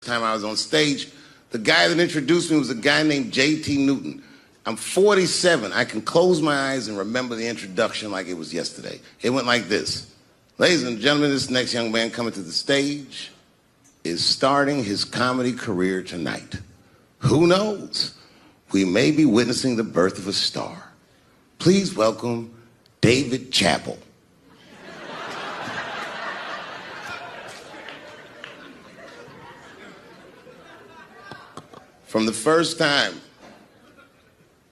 Time I was on stage, the guy that introduced me was a guy named J.T. Newton. I'm 47. I can close my eyes and remember the introduction like it was yesterday. It went like this. Ladies and gentlemen, this next young man coming to the stage is starting his comedy career tonight. Who knows? We may be witnessing the birth of a star. Please welcome David Chappelle. From the first time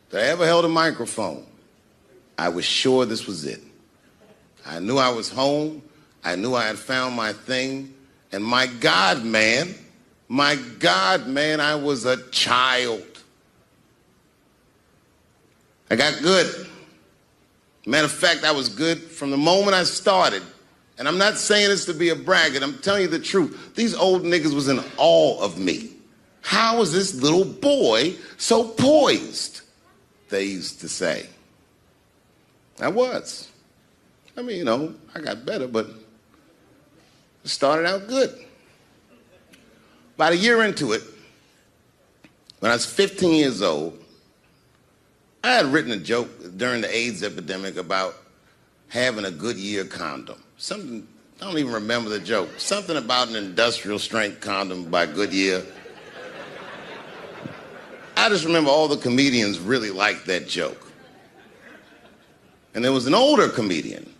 that I ever held a microphone, I was sure this was it. I knew I was home. I knew I had found my thing. And my God, man, I was a child. I got good. Matter of fact, I was good from the moment I started. And I'm not saying this to be a braggart. I'm telling you the truth. These old niggas was in awe of me. How was this little boy so poised? They used to say. I was. I mean, you know, I got better, but it started out good. About a year into it, when I was 15 years old, I had written a joke during the AIDS epidemic about having a Goodyear condom. Something, I don't even remember the joke. Something about an industrial strength condom by Goodyear. I just remember all the comedians really liked that joke. And there was an older comedian.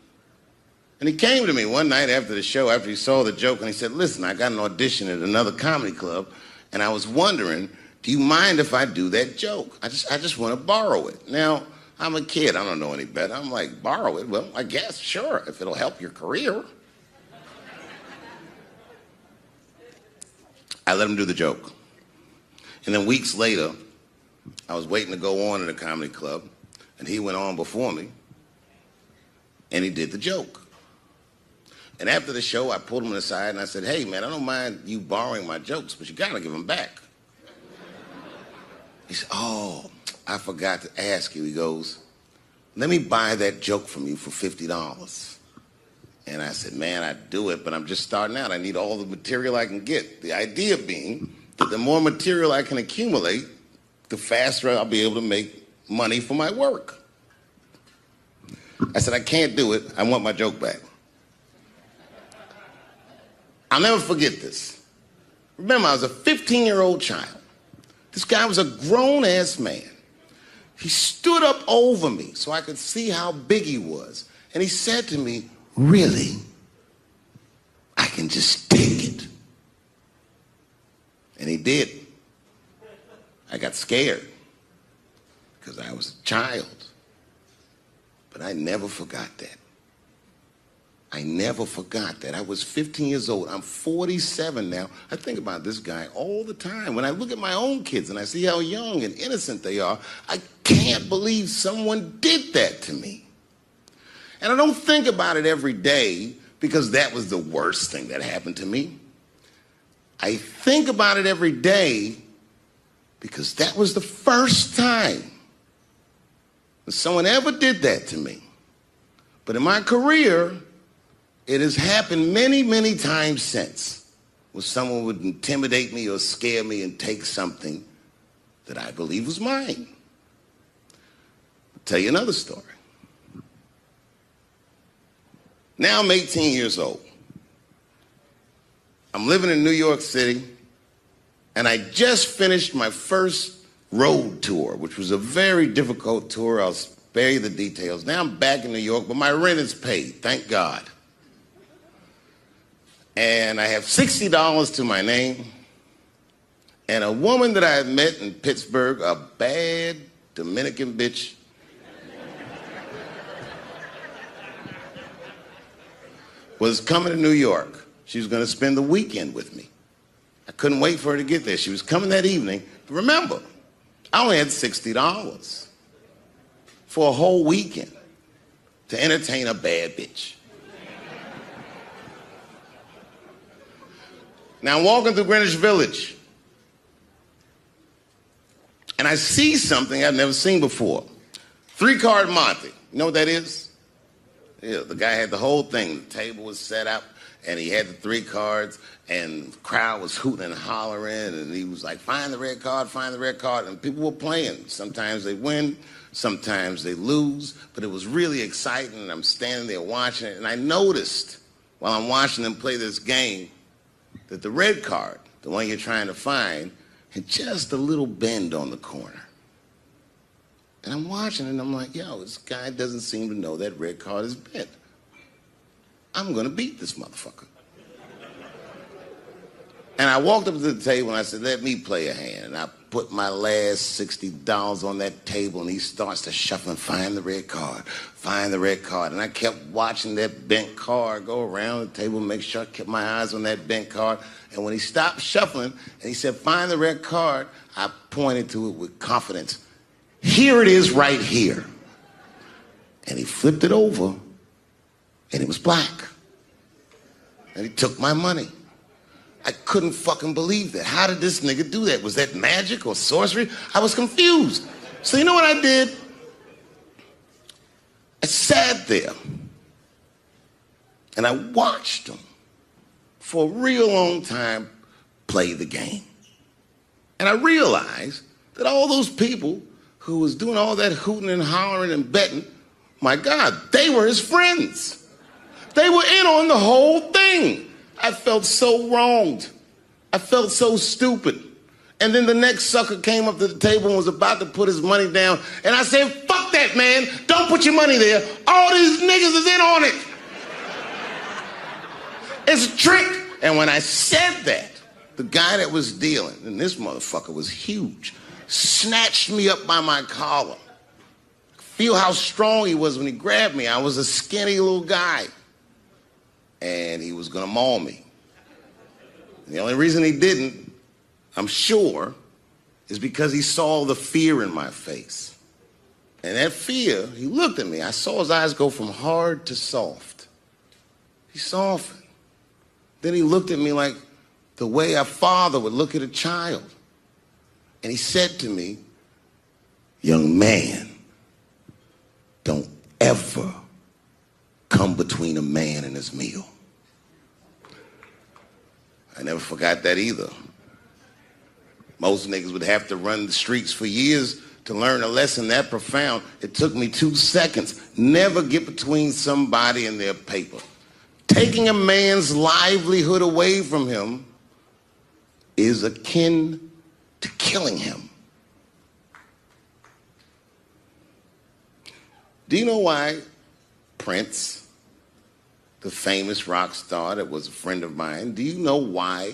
And he came to me one night after the show, after he saw the joke, and he said, listen, I got an audition at another comedy club, and I was wondering, do you mind if I do that joke? I just want to borrow it. Now, I'm a kid. I don't know any better. I'm like, borrow it? Well, I guess, sure, if it'll help your career. I let him do the joke. And then weeks later, I was waiting to go on in a comedy club, and he went on before me, and he did the joke. And after the show, I pulled him aside, and I said, hey, man, I don't mind you borrowing my jokes, but you got to give them back. He said, oh, I forgot to ask you. He goes, let me buy that joke from you for $50. And I said, man, I'd do it, but I'm just starting out. I need all the material I can get. The idea being that the more material I can accumulate, the faster I'll be able to make money for my work. I said, I can't do it. I want my joke back. I'll never forget this. Remember, I was a 15-year-old child. This guy was a grown-ass man. He stood up over me so I could see how big he was. And he said to me, really? I can just take it. And he did. I got scared because I was a child. But I never forgot that. I never forgot that. I was 15 years old. I'm 47 now. I think about this guy all the time. When I look at my own kids and I see how young and innocent they are, I can't believe someone did that to me. And I don't think about it every day because that was the worst thing that happened to me. I think about it every day because that was the first time that someone ever did that to me. But in my career, it has happened many, many times since, where someone would intimidate me or scare me and take something that I believe was mine. I'll tell you another story. Now I'm 18 years old. I'm living in New York City, and I just finished my first road tour, which was a very difficult tour. I'll spare you the details. Now I'm back in New York, but my rent is paid, thank God. And I have $60 to my name, and a woman that I had met in Pittsburgh, a bad Dominican bitch, was coming to New York. She was going to spend the weekend with me. I couldn't wait for her to get there. She was coming that evening. But remember, I only had $60 for a whole weekend to entertain a bad bitch. Now I'm walking through Greenwich Village, and I see something I've never seen before. 3-card Monte. You know what that is? Yeah, the guy had the whole thing. The table was set up, and he had the 3 cards, and the crowd was hooting and hollering, and he was like, find the red card, find the red card, and people were playing. Sometimes they win, sometimes they lose, but it was really exciting, and I'm standing there watching it, and I noticed while I'm watching them play this game that the red card, the one you're trying to find, had just a little bend on the corner. And I'm watching it, and I'm like, yo, this guy doesn't seem to know that red card is bent. I'm gonna beat this motherfucker. And I walked up to the table and I said, let me play a hand. And I put my last $60 on that table, and he starts to shuffle and find the red card, find the red card. And I kept watching that bent card go around the table, make sure I kept my eyes on that bent card. And when he stopped shuffling and he said, find the red card, I pointed to it with confidence. Here it is right here. And he flipped it over, and it was black. And he took my money. I couldn't fucking believe that. How did this nigga do that? Was that magic or sorcery? I was confused. So you know what I did? I sat there and I watched him for a real long time play the game. And I realized that all those people who was doing all that hooting and hollering and betting, my God, they were his friends. They were in on the whole thing. I felt so wronged. I felt so stupid. And then the next sucker came up to the table and was about to put his money down. And I said, fuck that, man. Don't put your money there. All these niggas is in on it. It's a trick. And when I said that, the guy that was dealing, and this motherfucker was huge, snatched me up by my collar. Feel how strong he was when he grabbed me. I was a skinny little guy. And he was gonna maul me. And the only reason he didn't, I'm sure, is because he saw the fear in my face. And that fear, he looked at me. I saw his eyes go from hard to soft. He softened. Then he looked at me like the way a father would look at a child. And he said to me, young man, don't ever come between a man and his meal. I never forgot that either. Most niggas would have to run the streets for years to learn a lesson that profound. It took me 2 seconds. Never get between somebody and their paper. Taking a man's livelihood away from him is akin to killing him. Do you know why Prince, the famous rock star that was a friend of mine, do you know why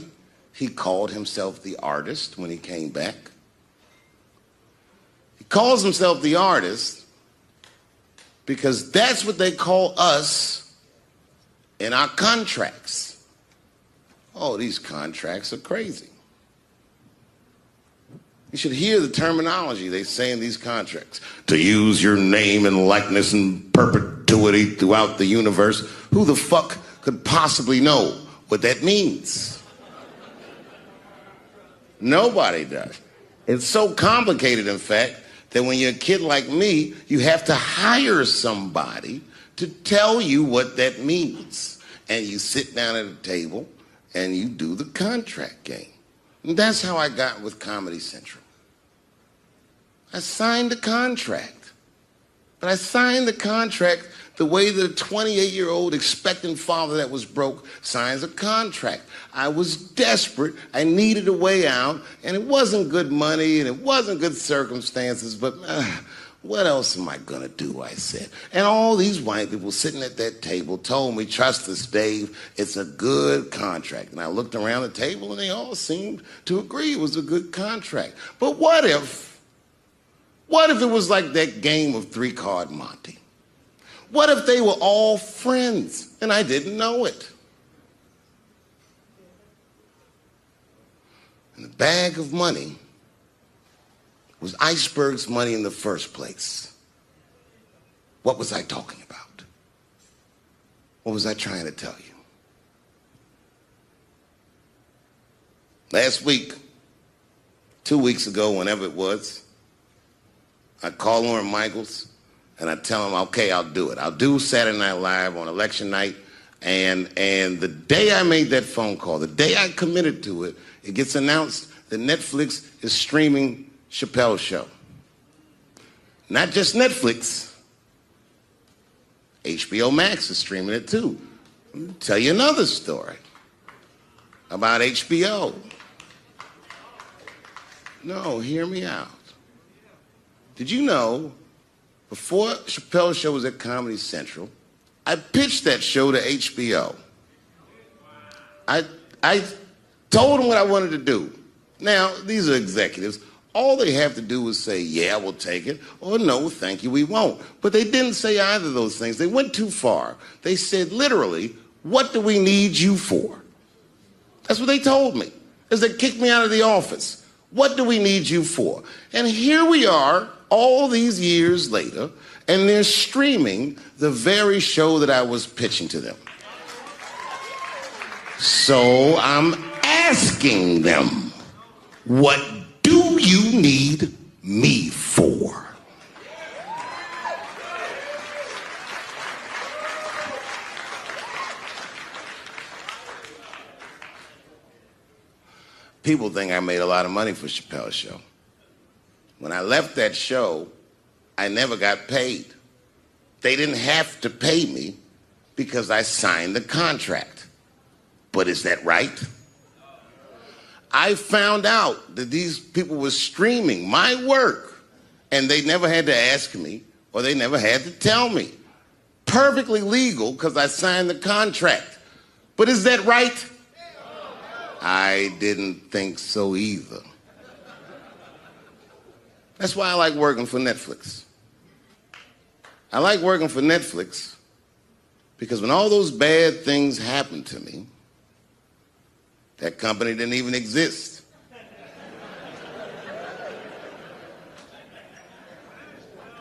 he called himself the artist when he came back? He calls himself the artist because that's what they call us in our contracts. Oh, these contracts are crazy. You should hear the terminology they say in these contracts. To use your name and likeness in perpetuity throughout the universe. Who the fuck could possibly know what that means? Nobody does. It's so complicated, in fact, that when you're a kid like me, you have to hire somebody to tell you what that means. And you sit down at a table and you do the contract game. And that's how I got with Comedy Central. I signed a contract. But I signed the contract the way that a 28-year-old expectant father that was broke signs a contract. I was desperate. I needed a way out. And it wasn't good money and it wasn't good circumstances. But what else am I going to do, I said. And all these white people sitting at that table told me, trust us, Dave, it's a good contract. And I looked around the table and they all seemed to agree it was a good contract. But what if it was like that game of 3-card Monte? What if they were all friends and I didn't know it? And the bag of money was Iceberg's money in the first place. What was I talking about? What was I trying to tell you? Last week, 2 weeks ago, whenever it was, I call Lauren Michaels and I tell him, okay, I'll do it. I'll do Saturday Night Live on election night. And the day I made that phone call, the day I committed to it, it gets announced that Netflix is streaming Chappelle's show. Not just Netflix. HBO Max is streaming it too. Let me tell you another story about HBO. No, hear me out. Did you know, before Chappelle's show was at Comedy Central, I pitched that show to HBO. I told them what I wanted to do. Now, these are executives. All they have to do is say, yeah, we'll take it, or no, thank you, we won't. But they didn't say either of those things. They went too far. They said, literally, what do we need you for? That's what they told me, as they kicked me out of the office. What do we need you for? And here we are, all these years later, and they're streaming the very show that I was pitching to them. So I'm asking them, what do you need me for? People think I made a lot of money for Chappelle's show. When I left that show, I never got paid. They didn't have to pay me because I signed the contract. But is that right? I found out that these people were streaming my work and they never had to ask me or they never had to tell me. Perfectly legal because I signed the contract. But is that right? I didn't think so either. That's why I like working for Netflix. I like working for Netflix because when all those bad things happened to me, that company didn't even exist.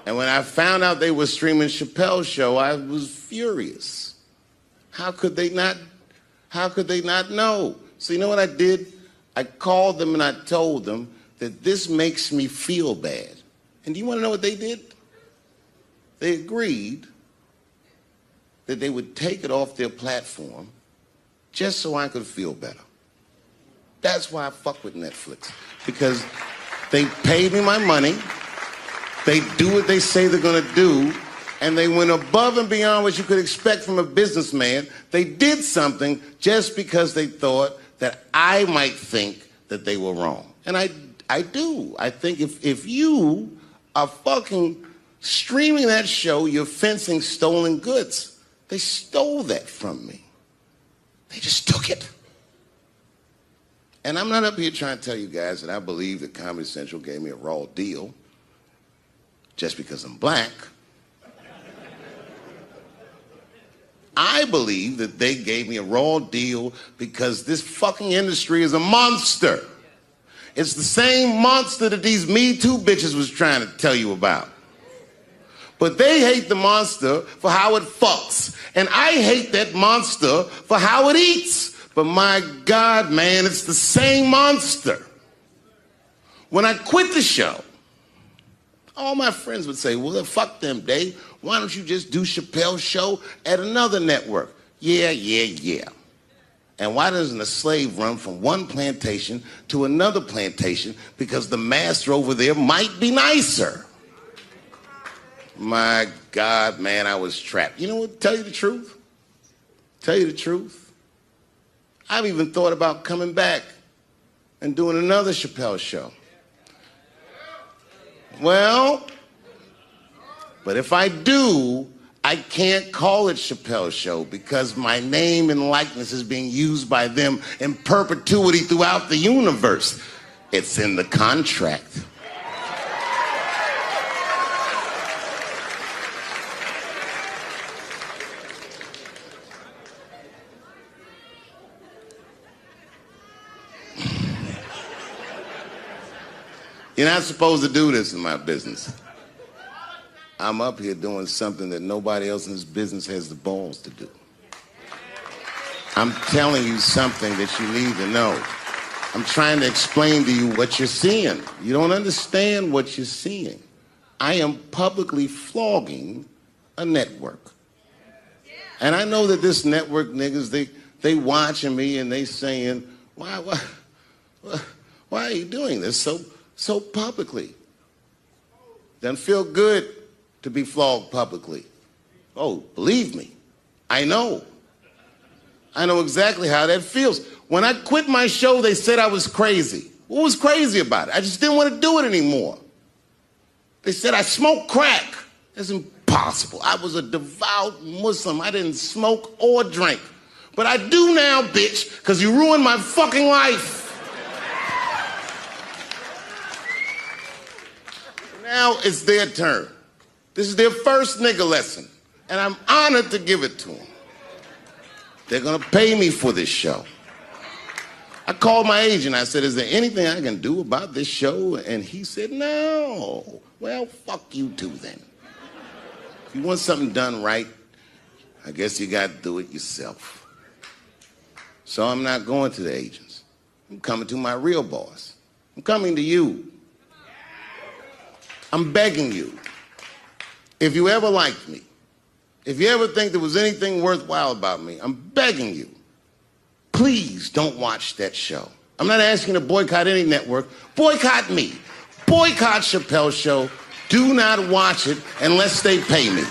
And when I found out they were streaming Chappelle's show, I was furious. How could they not know? So you know what I did? I called them and I told them that this makes me feel bad. And do you want to know what they did? They agreed that they would take it off their platform just so I could feel better. That's why I fuck with Netflix, because they paid me my money, they do what they say they're gonna do, and they went above and beyond what you could expect from a businessman. They did something just because they thought that I might think that they were wrong. And I do. I think if you are fucking streaming that show, you're fencing stolen goods. They stole that from me. They just took it. And I'm not up here trying to tell you guys that I believe that Comedy Central gave me a raw deal just because I'm black. I believe that they gave me a raw deal because this fucking industry is a monster. It's the same monster that these Me Too bitches was trying to tell you about. But they hate the monster for how it fucks. And I hate that monster for how it eats. But my God, man, it's the same monster. When I quit the show, all my friends would say, well, then fuck them, Dave. Why don't you just do Chappelle's show at another network? Yeah. And why doesn't a slave run from one plantation to another plantation because the master over there might be nicer? My God, man, I was trapped. You know what? Tell you the truth. I've even thought about coming back and doing another Chappelle show. Well, but if I do, I can't call it Chappelle's show because my name and likeness is being used by them in perpetuity throughout the universe. It's in the contract. You're not supposed to do this in my business. I'm up here doing something that nobody else in this business has the balls to do. I'm telling you something that you need to know. I'm trying to explain to you what you're seeing. You don't understand what you're seeing. I am publicly flogging a network. And I know that this network niggas, they watching me and they saying, why are you doing this so publicly? Doesn't feel good to be flogged publicly. Oh, believe me, I know. I know exactly how that feels. When I quit my show, they said I was crazy. What was crazy about it? I just didn't want to do it anymore. They said I smoked crack. That's impossible. I was a devout Muslim. I didn't smoke or drink. But I do now, bitch, because you ruined my fucking life. Now it's their turn. This is their first nigga lesson, and I'm honored to give it to them. They're gonna pay me for this show. I called my agent. I said, is there anything I can do about this show? And he said, no. Well, fuck you too then. If you want something done right, I guess you got to do it yourself. So I'm not going to the agents. I'm coming to my real boss. I'm coming to you. I'm begging you. If you ever liked me, if you ever think there was anything worthwhile about me, I'm begging you. Please don't watch that show. I'm not asking you to boycott any network. Boycott me. Boycott Chappelle's show. Do not watch it unless they pay me.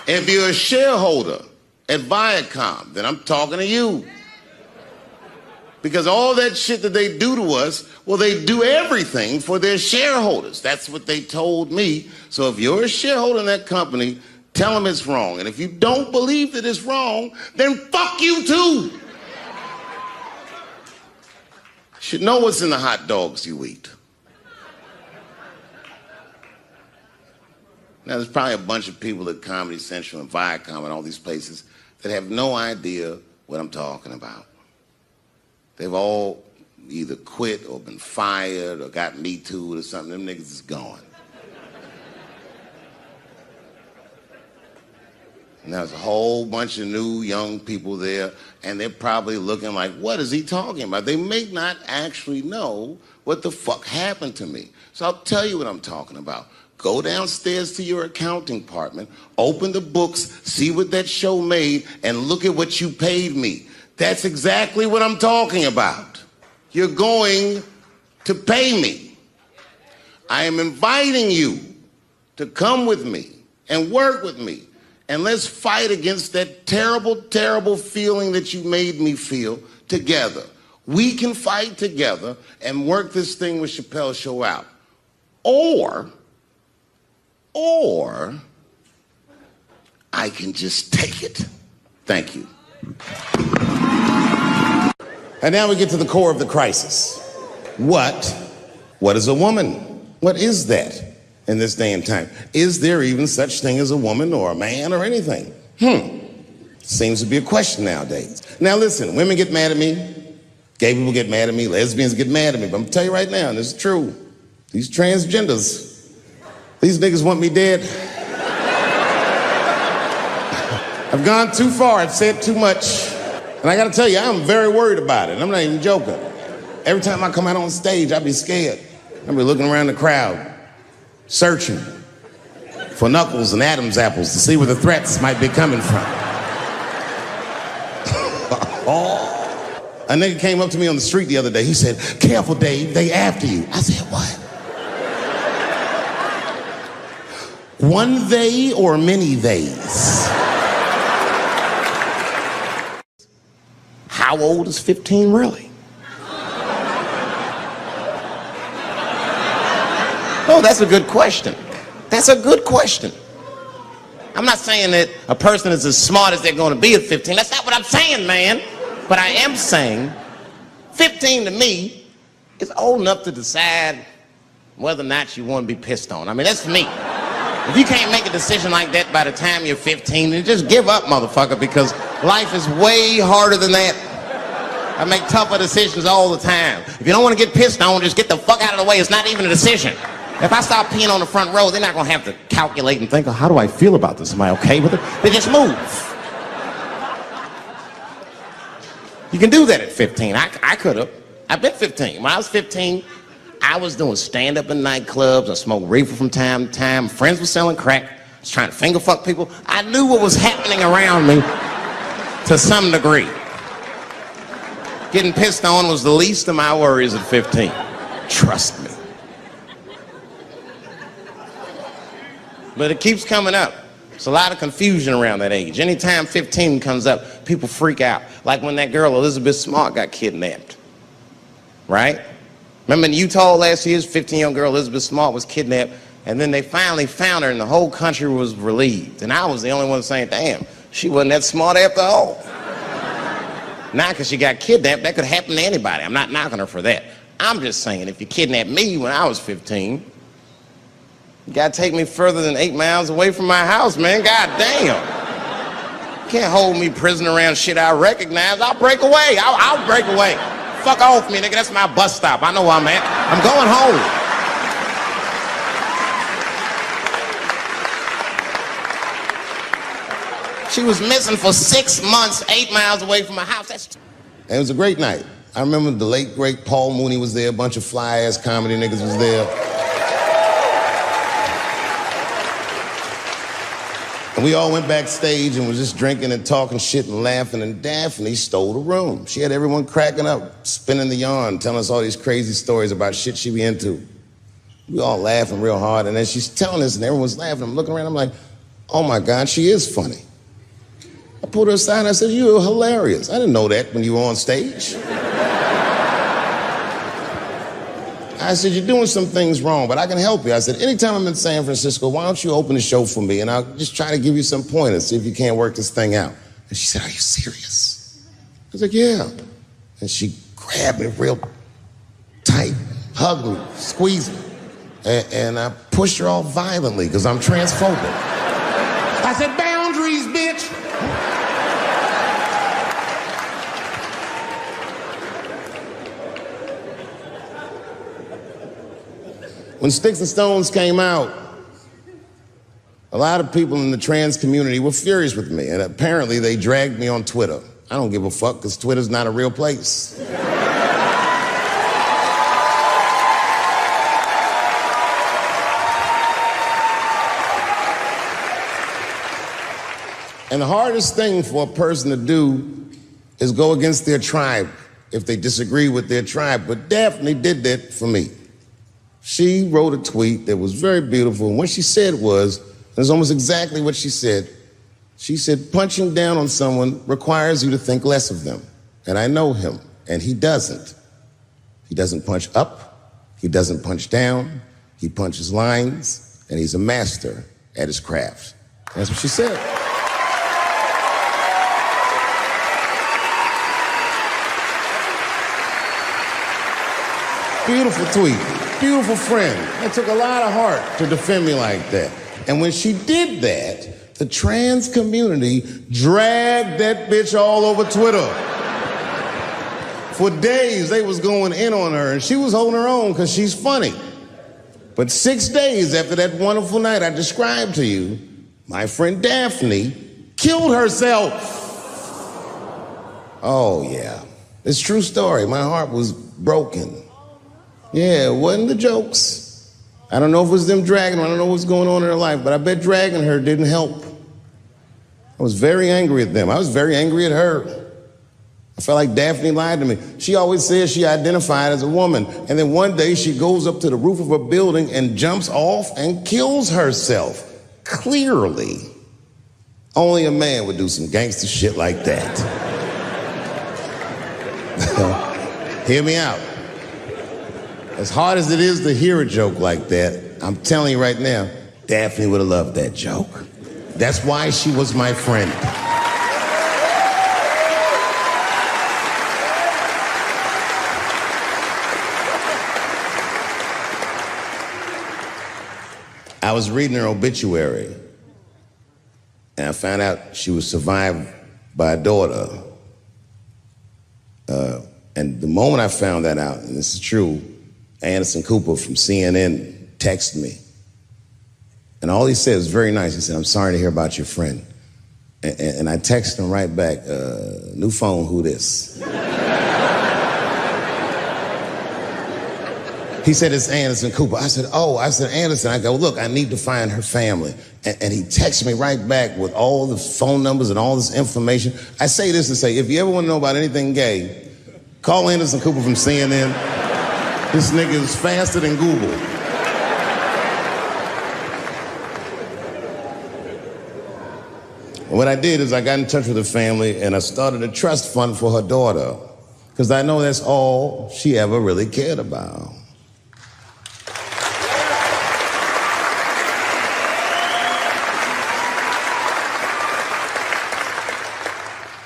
If you're a shareholder at Viacom, then I'm talking to you. Because all that shit that they do to us, well, they do everything for their shareholders. That's what they told me. So if you're a shareholder in that company, tell them it's wrong. And if you don't believe that it's wrong, then fuck you too. You should know what's in the hot dogs you eat. Now, there's probably a bunch of people at Comedy Central and Viacom and all these places that have no idea what I'm talking about. They've all either quit or been fired or got Me Too'd or something. Them niggas is gone. And there's a whole bunch of new young people there, and they're probably looking like, what is he talking about? They may not actually know what the fuck happened to me. So I'll tell you what I'm talking about. Go downstairs to your accounting department, open the books, see what that show made, and look at what you paid me. That's exactly what I'm talking about. You're going to pay me. I am inviting you to come with me and work with me. And let's fight against that terrible, terrible feeling that you made me feel together. We can fight together and work this thing with Chappelle's show out. Or I can just take it. Thank you. And now we get to the core of the crisis. What is a woman? What is that in this day and time? Is there even such thing as a woman or a man or anything? Seems to be a question nowadays. Now listen, women get mad at me. Gay people get mad at me. Lesbians get mad at me. But I'm gonna tell you right now, and this is true, these transgenders, these niggas want me dead. I've gone too far. I've said too much. And I gotta tell you, I'm very worried about it. I'm not even joking. Every time I come out on stage, I be scared. I be looking around the crowd, searching for knuckles and Adam's apples to see where the threats might be coming from. A nigga came up to me on the street the other day. He said, careful, Dave, they after you. I said, what? One they or many theys? How old is 15 really? Oh, that's a good question. That's a good question. I'm not saying that a person is as smart as they're going to be at 15. That's not what I'm saying, man. But I am saying 15 to me is old enough to decide whether or not you want to be pissed on. I mean, that's for me. If you can't make a decision like that by the time you're 15, then just give up, motherfucker, because life is way harder than that. I make tougher decisions all the time. If you don't want to get pissed on, just get the fuck out of the way. It's not even a decision. If I start peeing on the front row, they're not going to have to calculate and think, oh, how do I feel about this? Am I okay with it? They just move. You can do that at 15. I could have. I've been 15. When I was 15, I was doing stand-up in nightclubs. I smoked reefer from time to time. Friends were selling crack. I was trying to finger fuck people. I knew what was happening around me to some degree. Getting pissed on was the least of my worries at 15. Trust me. But it keeps coming up. There's a lot of confusion around that age. Anytime 15 comes up, people freak out. Like when that girl, Elizabeth Smart, got kidnapped. Right? Remember in Utah last year, 15-year-old girl Elizabeth Smart was kidnapped, and then they finally found her, and the whole country was relieved. And I was the only one saying, damn, she wasn't that smart after all. Now, because she got kidnapped, that could happen to anybody. I'm not knocking her for that. I'm just saying, if you kidnapped me when I was 15, you gotta take me further than 8 miles away from my house, man. God damn. You can't hold me prisoner around shit I recognize. I'll break away. I'll break away. Fuck off me, nigga. That's my bus stop. I know where I'm at. I'm going home. She was missing for 6 months, 8 miles away from my house. And it was a great night. I remember the late, great Paul Mooney was there. A bunch of fly-ass comedy niggas was there. And we all went backstage and was just drinking and talking shit and laughing, and Daphne stole the room. She had everyone cracking up, spinning the yarn, telling us all these crazy stories about shit she be into. We all laughing real hard, and then she's telling us, and everyone's laughing. I'm looking around, I'm like, oh my God, she is funny. I pulled her aside and I said, you're hilarious. I didn't know that when you were on stage. I said, you're doing some things wrong, but I can help you. I said, anytime I'm in San Francisco, why don't you open the show for me, and I'll just try to give you some pointers, see if you can't work this thing out. And she said, are you serious? I was like, yeah. And she grabbed me real tight, hugged me, squeezed me, and I pushed her all violently because I'm transphobic. I said, boundaries, bitch. When Sticks and Stones came out, a lot of people in the trans community were furious with me, and apparently they dragged me on Twitter. I don't give a fuck, because Twitter's not a real place. And the hardest thing for a person to do is go against their tribe if they disagree with their tribe. But Daphne did that for me. She wrote a tweet that was very beautiful, and what she said was, it was almost exactly what she said. She said, punching down on someone requires you to think less of them. And I know him, and he doesn't. He doesn't punch up, he doesn't punch down, he punches lines, and he's a master at his craft. That's what she said. Beautiful tweet. Beautiful friend. It took a lot of heart to defend me like that. And when she did that, the trans community dragged that bitch all over Twitter. For days, they was going in on her, and she was holding her own because she's funny. But 6 days after that wonderful night I described to you, my friend Daphne killed herself. Oh, yeah. It's a true story. My heart was broken. Yeah, it wasn't the jokes. I don't know if it was them dragging her. I don't know what's going on in her life, but I bet dragging her didn't help. I was very angry at them. I was very angry at her. I felt like Daphne lied to me. She always says she identified as a woman, and then one day she goes up to the roof of a building and jumps off and kills herself. Clearly, only a man would do some gangster shit like that. Hear me out. As hard as it is to hear a joke like that, I'm telling you right now, Daphne would have loved that joke. That's why she was my friend. I was reading her obituary, and I found out she was survived by a daughter. And the moment I found that out, and this is true, Anderson Cooper from CNN texted me. And all he said was very nice. He said, I'm sorry to hear about your friend. And I texted him right back, new phone, who this? He said, it's Anderson Cooper. I said, Anderson. I go, look, I need to find her family. And he texted me right back with all the phone numbers and all this information. I say this to say, if you ever want to know about anything gay, call Anderson Cooper from CNN. This nigga is faster than Google. What I did is I got in touch with the family and I started a trust fund for her daughter, because I know that's all she ever really cared about.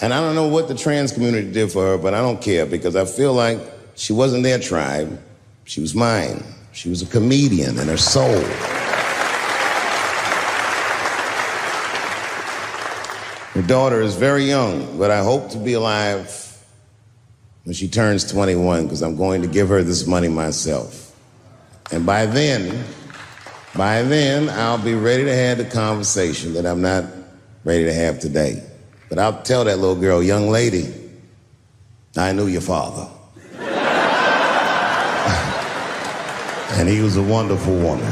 And I don't know what the trans community did for her, but I don't care, because I feel like she wasn't their tribe, she was mine. She was a comedian in her soul. Her daughter is very young, but I hope to be alive when she turns 21, because I'm going to give her this money myself. And by then, I'll be ready to have the conversation that I'm not ready to have today. But I'll tell that little girl, young lady, I knew your father. And he was a wonderful woman.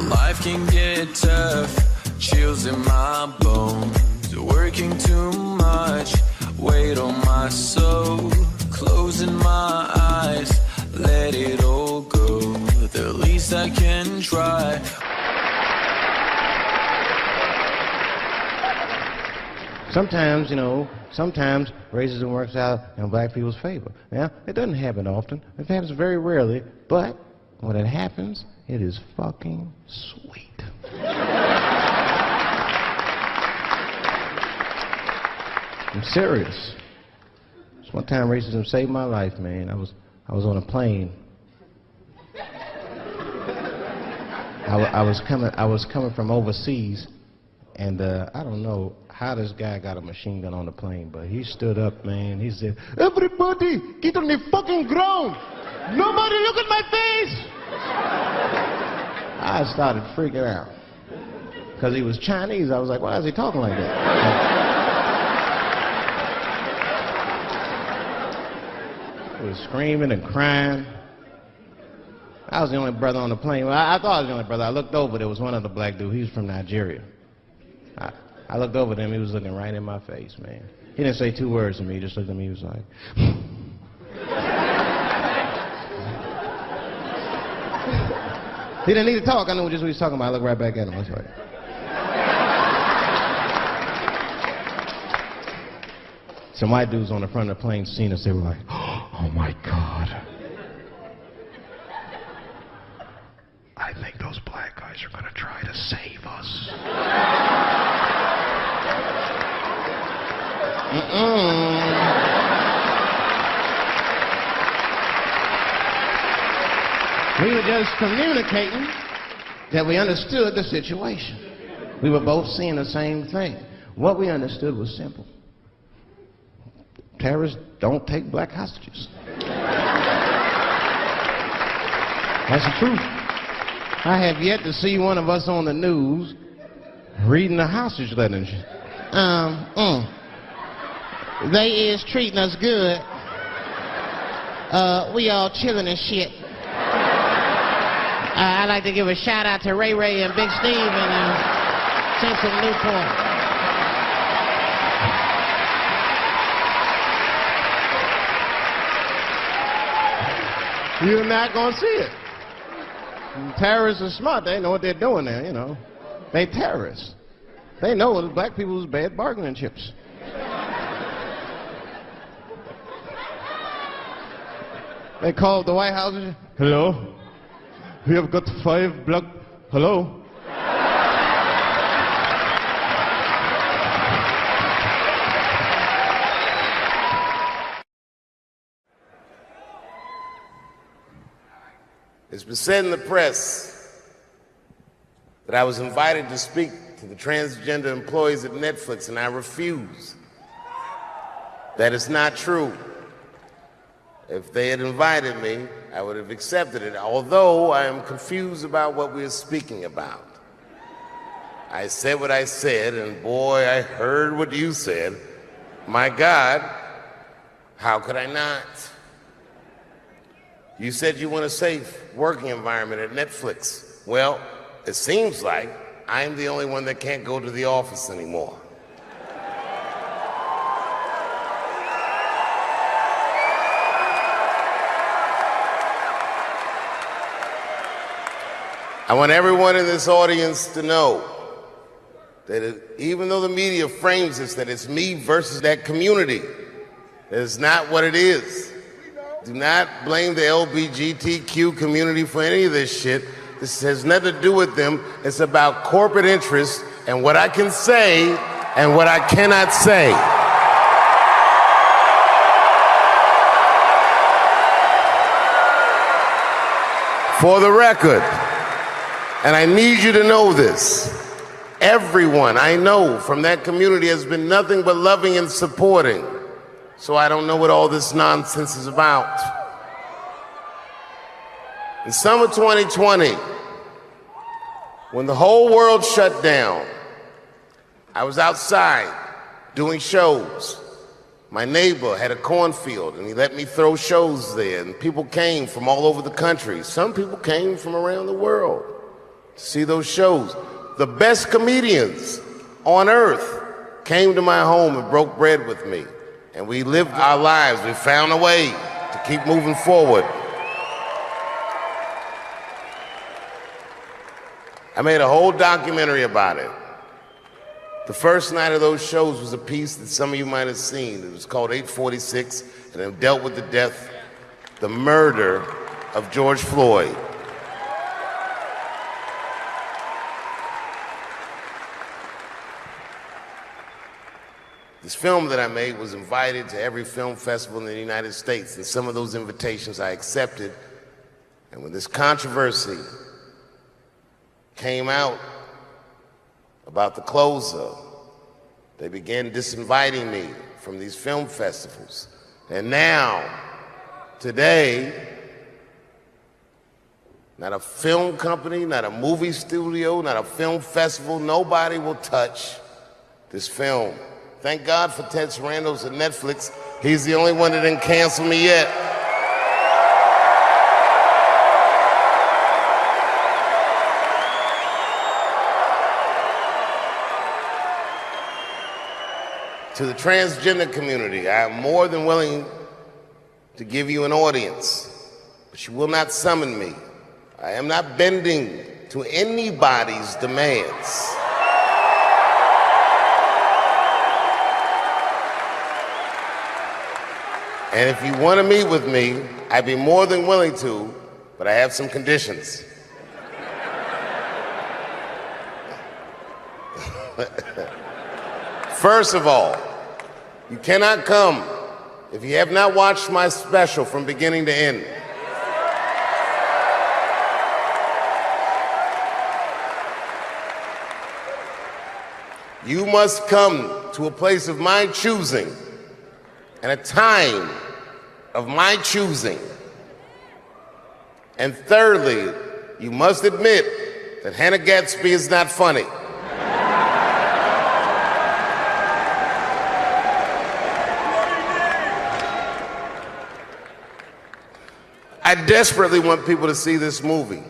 Life can get tough, chills in my bones, working too much, weight on my soul, closing my eyes, let it all go, the least I can try. Sometimes, sometimes racism works out in black people's favor. Now, it doesn't happen often. It happens very rarely, but when it happens, it is fucking sweet. I'm serious. This one time racism saved my life, man. I was on a plane. I was coming from overseas, and I don't know how this guy got a machine gun on the plane, but he stood up, man. He said, "Everybody, get on the fucking ground! Nobody look at my face!" I started freaking out. Because he was Chinese, I was like, why is he talking like that? He was screaming and crying. I was the only brother on the plane. Well, I thought I was the only brother. I looked over, there was one other black dude. He was from Nigeria. I looked over at him, he was looking right in my face, man. He didn't say two words to me, he just looked at me, he was like... He didn't need to talk. I knew just what he was talking about. I looked right back at him. That's right. Some white dudes on the front of the plane seen us. They were like, "Oh my God. I think those black guys are going to try to save us." We were just communicating that we understood the situation. We were both seeing the same thing. What we understood was simple. Terrorists don't take black hostages. That's the truth. I have yet to see one of us on the news reading the hostage letters. They is treating us good. We all chilling and shit. I'd like to give a shout out to Ray Ray and Big Steve and Central Newport. You're not going to see it. Terrorists are smart. They know what they're doing there, They terrorists. They know black people's bad bargaining chips. They called the White House and said, "Hello? We have got 5 black..." Hello? It's been said in the press that I was invited to speak to the transgender employees at Netflix, and I refused. That is not true. If they had invited me, I would have accepted it, although I am confused about what we are speaking about. I said what I said, and boy, I heard what you said. My God, how could I not? You said you want a safe working environment at Netflix. Well, it seems like I'm the only one that can't go to the office anymore. I want everyone in this audience to know that even though the media frames this, that it's me versus that community, that is not what it is. Do not blame the LGBTQ community for any of this shit. This has nothing to do with them. It's about corporate interests and what I can say and what I cannot say. For the record, and I need you to know this, everyone I know from that community has been nothing but loving and supporting. So I don't know what all this nonsense is about. In summer 2020, when the whole world shut down, I was outside doing shows. My neighbor had a cornfield, and he let me throw shows there, and people came from all over the country. Some people came from around the world to see those shows. The best comedians on earth came to my home and broke bread with me. And we lived our lives. We found a way to keep moving forward. I made a whole documentary about it. The first night of those shows was a piece that some of you might have seen. It was called 846, and it dealt with the murder of George Floyd. This film that I made was invited to every film festival in the United States, and some of those invitations I accepted. And when this controversy came out about the closer, they began disinviting me from these film festivals. And now, today, not a film company, not a movie studio, not a film festival, nobody will touch this film. Thank God for Ted Sarandos at Netflix. He's the only one that didn't cancel me yet. To the transgender community, I am more than willing to give you an audience, but you will not summon me. I am not bending to anybody's demands. And if you want to meet with me, I'd be more than willing to, but I have some conditions. First of all, you cannot come if you have not watched my special from beginning to end. You must come to a place of my choosing and a time of my choosing. And thirdly, you must admit that Hannah Gadsby is not funny. I desperately want people to see this movie,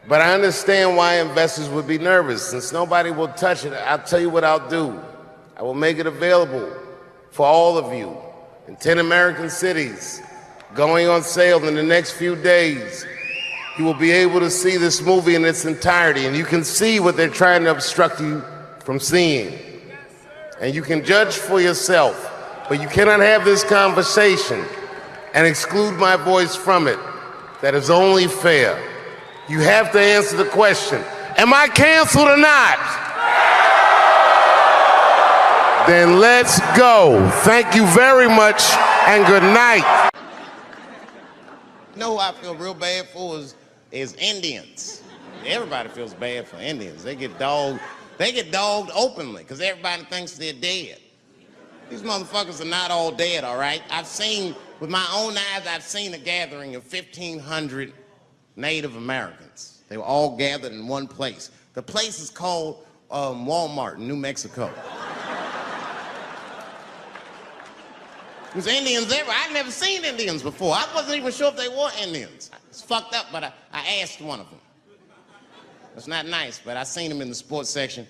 but I understand why investors would be nervous. Since nobody will touch it, I'll tell you what I'll do. I will make it available for all of you in 10 American cities, going on sale in the next few days. You will be able to see this movie in its entirety, and you can see what they're trying to obstruct you from seeing. And you can judge for yourself, but you cannot have this conversation and exclude my voice from it. That is only fair. You have to answer the question, am I canceled or not? Then let's go. Thank you very much, and good night. You know who I feel real bad for is Indians. Everybody feels bad for Indians. They get dogged openly because everybody thinks they're dead. These motherfuckers are not all dead, all right? I've seen, with my own eyes, I've seen a gathering of 1,500 Native Americans. They were all gathered in one place. The place is called Walmart in New Mexico. There's Indians everywhere. I'd never seen Indians before. I wasn't even sure if they were Indians. It's fucked up, but I asked one of them. It's not nice, but I seen him in the sports section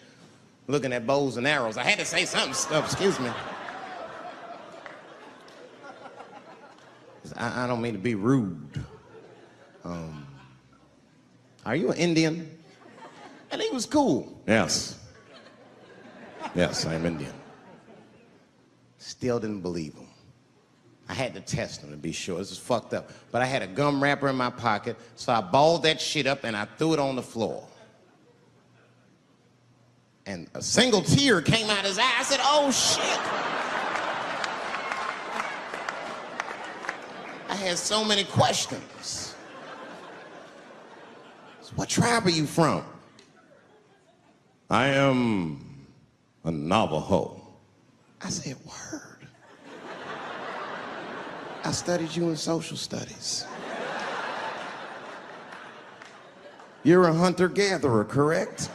looking at bows and arrows. I had to say something. Excuse me. I don't mean to be rude. Are you an Indian? And he was cool. Yes. Yes, I'm Indian. Still didn't believe him. I had to test him to be sure. This is fucked up. But I had a gum wrapper in my pocket, so I balled that shit up and I threw it on the floor. And a single tear came out his eye. I said, oh, shit. I had so many questions. So what tribe are you from? I am a Navajo. I said, word. I studied you in social studies. You're a hunter-gatherer, correct?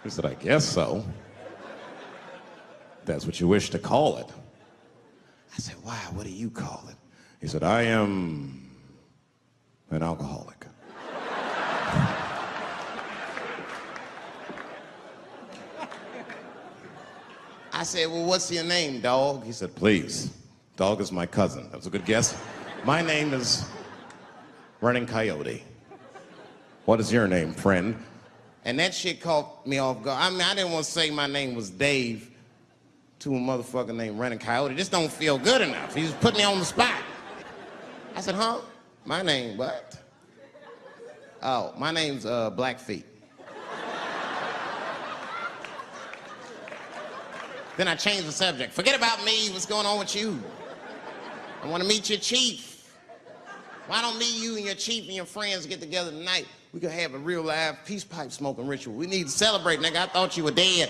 He said, I guess so. That's what you wish to call it. I said, why? What do you call it? He said, I am an alcoholic. I said, well, what's your name, dog? He said, please. Dog is my cousin. That was a good guess. My name is Running Coyote. What is your name, friend? And that shit caught me off guard. I mean, I didn't want to say my name was Dave to a motherfucker named Running Coyote. This don't feel good enough. He just put me on the spot. I said, huh? My name, what? Oh, my name's Blackfeet. Then I changed the subject. Forget about me. What's going on with you? I want to meet your chief. Why don't me, you, and your chief and your friends get together tonight? We could have a real live peace pipe smoking ritual. We need to celebrate, nigga. I thought you were dead.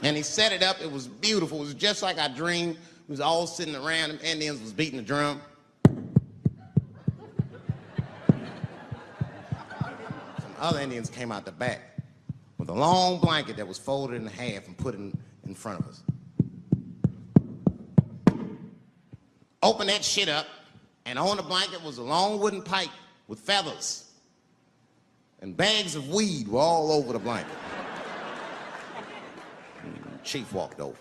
And he set it up. It was beautiful. It was just like I dreamed. We was all sitting around. Them Indians was beating the drum. Some other Indians came out the back with a long blanket that was folded in half and put in front of us. Open that shit up, and on the blanket was a long wooden pipe with feathers. And bags of weed were all over the blanket. And the chief walked over.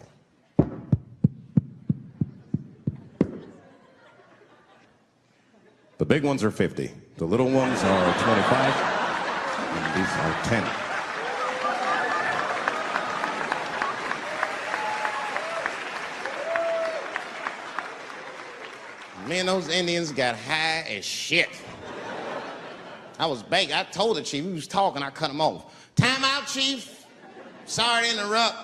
The big ones are 50. The little ones are 25. And these are 10. Me and those Indians got high as shit. I was baked. I told the chief, we was talking, I cut him off. Time out, chief. Sorry to interrupt.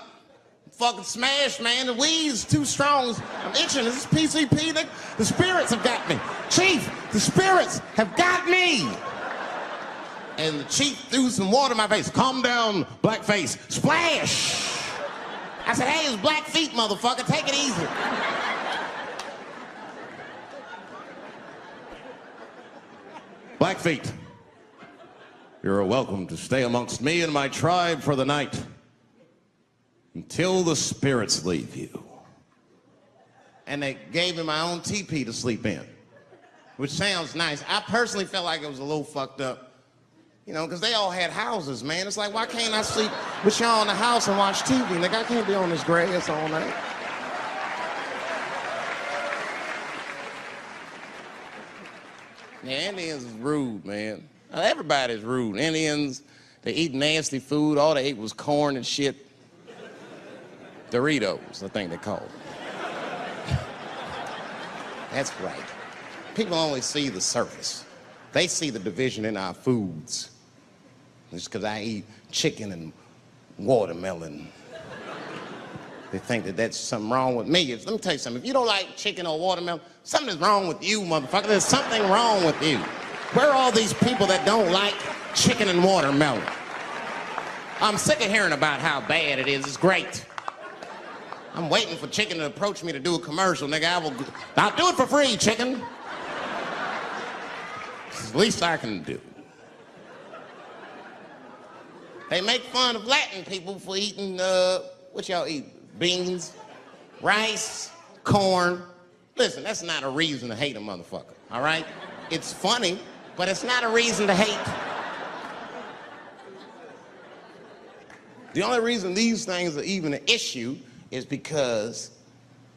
Fucking smashed, man. The weed's too strong. I'm itching. This is PCP. The spirits have got me. Chief, the spirits have got me. And the chief threw some water in my face. Calm down, blackface. Splash. I said, hey, it's Blackfeet, motherfucker. Take it easy. Blackfeet, you're welcome to stay amongst me and my tribe for the night until the spirits leave you. And they gave me my own teepee to sleep in, which sounds nice. I personally felt like it was a little fucked up, you know, because they all had houses, man. It's like, why can't I sleep with y'all in the house and watch TV? Like, I can't be on this grass all night. Yeah, Indians is rude, man. Everybody's rude. Indians, they eat nasty food. All they ate was corn and shit. Doritos, I think they call it. That's right. People only see the surface. They see the division in our foods. Just because I eat chicken and watermelon. They think that that's something wrong with me. Let me tell you something. If you don't like chicken or watermelon, something is wrong with you, motherfucker. There's something wrong with you. Where are all these people that don't like chicken and watermelon? I'm sick of hearing about how bad it is. It's great. I'm waiting for Chicken to approach me to do a commercial, nigga. I'll do it for free, Chicken. It's the least I can do. They make fun of Latin people for eating, what y'all eat? Beans, rice, corn. Listen, that's not a reason to hate a motherfucker, all right? It's funny, but it's not a reason to hate. The only reason these things are even an issue is because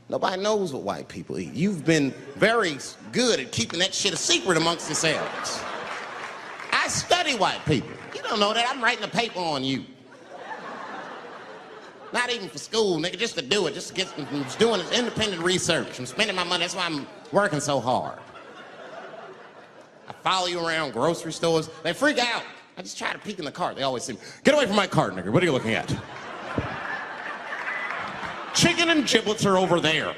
nobody knows what white people eat. You've been very good at keeping that shit a secret amongst yourselves. I study white people. You don't know that. I'm writing a paper on you. Not even for school, nigga, just to do it, just to get, I'm just doing independent research. I'm spending my money, that's why I'm working so hard. I follow you around grocery stores. They freak out. I just try to peek in the cart. They always say, get away from my cart, nigga. What are you looking at? Chicken and giblets are over there.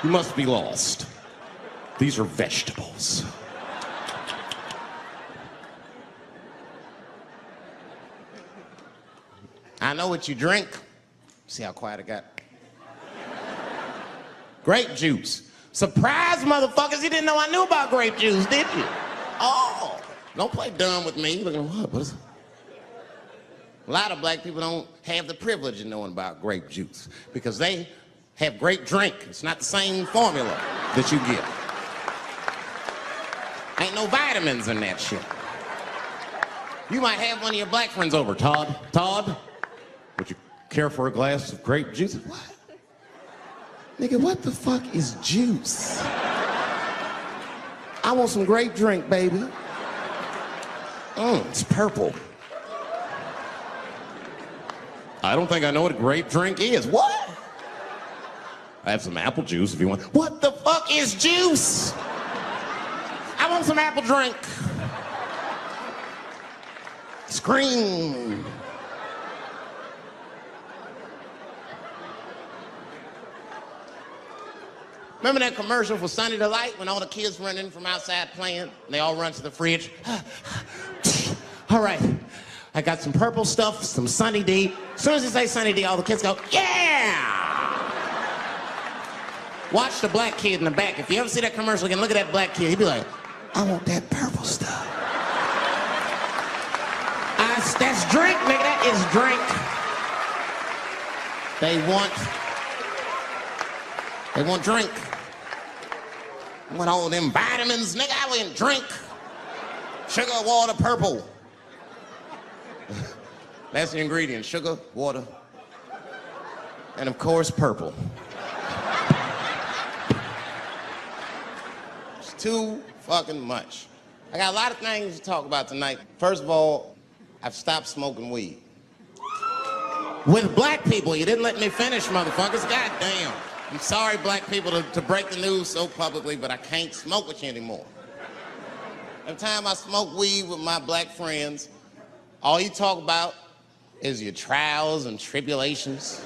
You must be lost. These are vegetables. I know what you drink. See how quiet I got? Grape juice. Surprise, motherfuckers, you didn't know I knew about grape juice, did you? Oh, don't play dumb with me. Look at what is it? A lot of black people don't have the privilege of knowing about grape juice because they have grape drink. It's not the same formula that you get. Ain't no vitamins in that shit. You might have one of your black friends over. Todd, would you care for a glass of grape juice? What? Nigga, what the fuck is juice? I want some grape drink, baby. It's purple. I don't think I know what a grape drink is. What? I have some apple juice if you want. What the fuck is juice? I want some apple drink. Scream. Remember that commercial for Sunny Delight when all the kids run in from outside playing and they all run to the fridge? All right, I got some purple stuff, some Sunny D. As soon as you say Sunny D, all the kids go, yeah! Watch the black kid in the back. If you ever see that commercial again, look at that black kid. He'd be like, I want that purple stuff. That's drink, nigga, that is drink. They want drink. I want all them vitamins, nigga, I want drink. Sugar, water, purple. That's the ingredient, sugar, water, and of course, purple. It's too fucking much. I got a lot of things to talk about tonight. First of all, I've stopped smoking weed. With black people, you didn't let me finish, motherfuckers. God damn. I'm sorry, black people, to break the news so publicly, but I can't smoke with you anymore. Every time I smoke weed with my black friends, all you talk about is your trials and tribulations.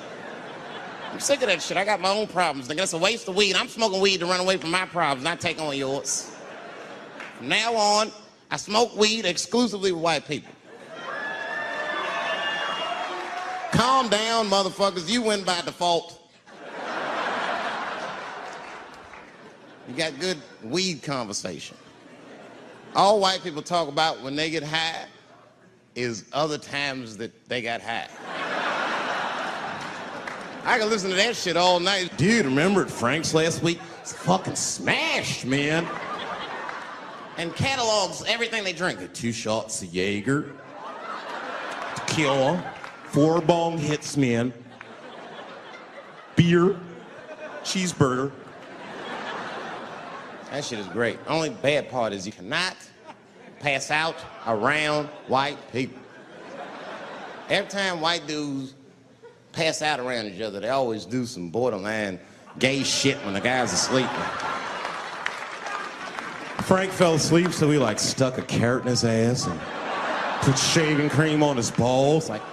I'm sick of that shit. I got my own problems. Nigga, that's a waste of weed. I'm smoking weed to run away from my problems, not take on yours. From now on, I smoke weed exclusively with white people. Calm down, motherfuckers. You win by default. You got good weed conversation. All white people talk about when they get high is other times that they got high. I can listen to that shit all night. Dude, remember at Frank's last week? It's fucking smashed, man. And catalogs everything they drink. 2 shots of Jaeger, tequila, 4 bong hits, man, beer, cheeseburger. That shit is great. Only bad part is you cannot pass out around white people. Every time white dudes pass out around each other, they always do some borderline gay shit when the guy's asleep. Frank fell asleep, so he like stuck a carrot in his ass and put shaving cream on his balls. Like,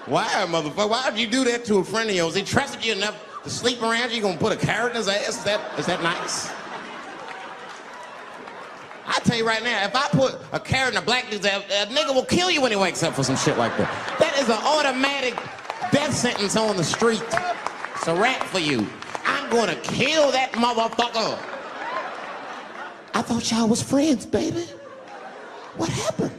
why, motherfucker? Why would you do that to a friend of yours? He trusted you enough to sleep around you. You gonna put a carrot in his ass? Is that nice? I tell you right now, if I put a carrot in a black dude's ass, a nigga will kill you when he wakes up for some shit like that. That is an automatic death sentence on the street. It's a rap for you. I'm gonna kill that motherfucker. I thought y'all was friends, baby. What happened?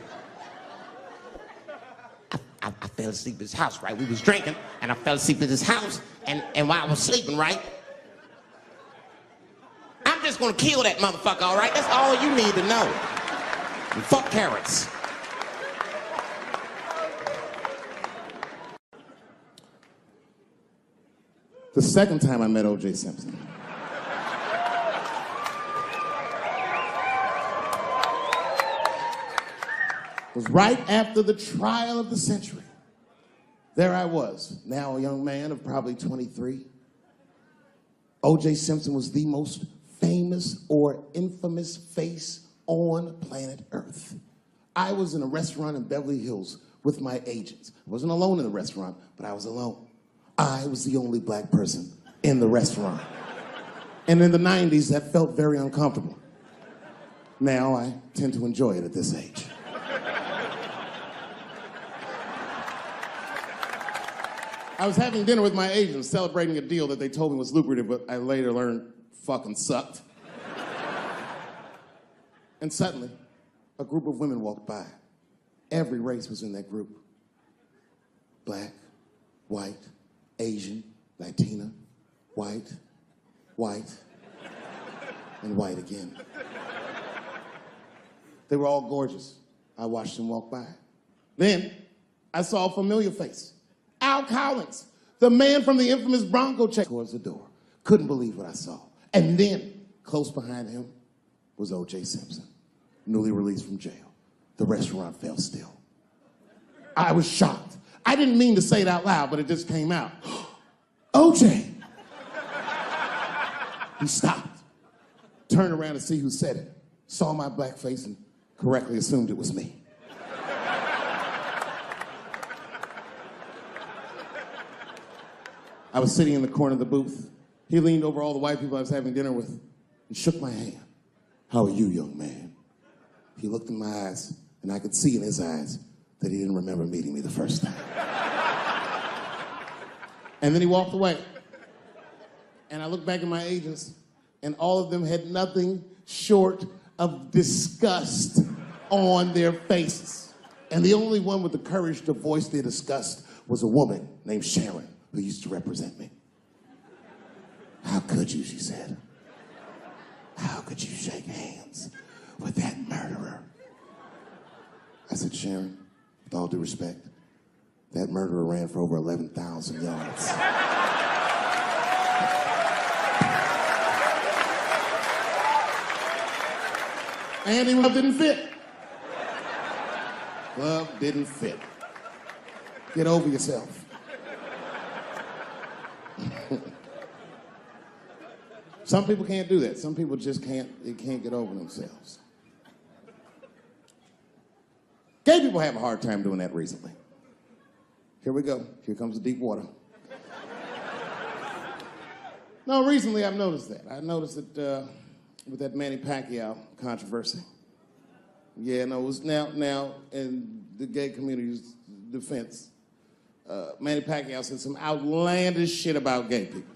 I fell asleep at his house, right? We was drinking, and I fell asleep at his house, and while I was sleeping, right? I'm just gonna kill that motherfucker, all right? That's all you need to know. And fuck carrots. The second time I met O.J. Simpson was right after the trial of the century. There I was, now a young man of probably 23. O.J. Simpson was the most famous or infamous face on planet Earth. I was in a restaurant in Beverly Hills with my agents. I wasn't alone in the restaurant, but I was alone. I was the only black person in the restaurant. And in the 90s, that felt very uncomfortable. Now I tend to enjoy it at this age. I was having dinner with my agents, celebrating a deal that they told me was lucrative, but I later learned fucking sucked. And suddenly, a group of women walked by. Every race was in that group. Black, white, Asian, Latina, white, and white again. They were all gorgeous. I watched them walk by. Then, I saw a familiar face. Al Collins, the man from the infamous Bronco check, towards the door. Couldn't believe what I saw. And then, close behind him, was O.J. Simpson, newly released from jail. The restaurant fell still. I was shocked. I didn't mean to say it out loud, but it just came out. O.J. He stopped, turned around to see who said it, saw my black face, and correctly assumed it was me. I was sitting in the corner of the booth. He leaned over all the white people I was having dinner with and shook my hand. How are you, young man? He looked in my eyes, and I could see in his eyes that he didn't remember meeting me the first time. And then he walked away. And I looked back at my agents, and all of them had nothing short of disgust on their faces. And the only one with the courage to voice their disgust was a woman named Sharon, who used to represent me. How could you, she said. How could you shake hands with that murderer? I said, Sharon, with all due respect, that murderer ran for over 11,000 yards. And the glove didn't fit. Glove didn't fit. Get over yourself. Some people can't do that. Some people just can't get over themselves. Gay people have a hard time doing that recently. Here we go. Here comes the deep water. No, recently I've noticed that. I noticed that with that Manny Pacquiao controversy. Yeah, no, it was now in the gay community's defense, Manny Pacquiao said some outlandish shit about gay people.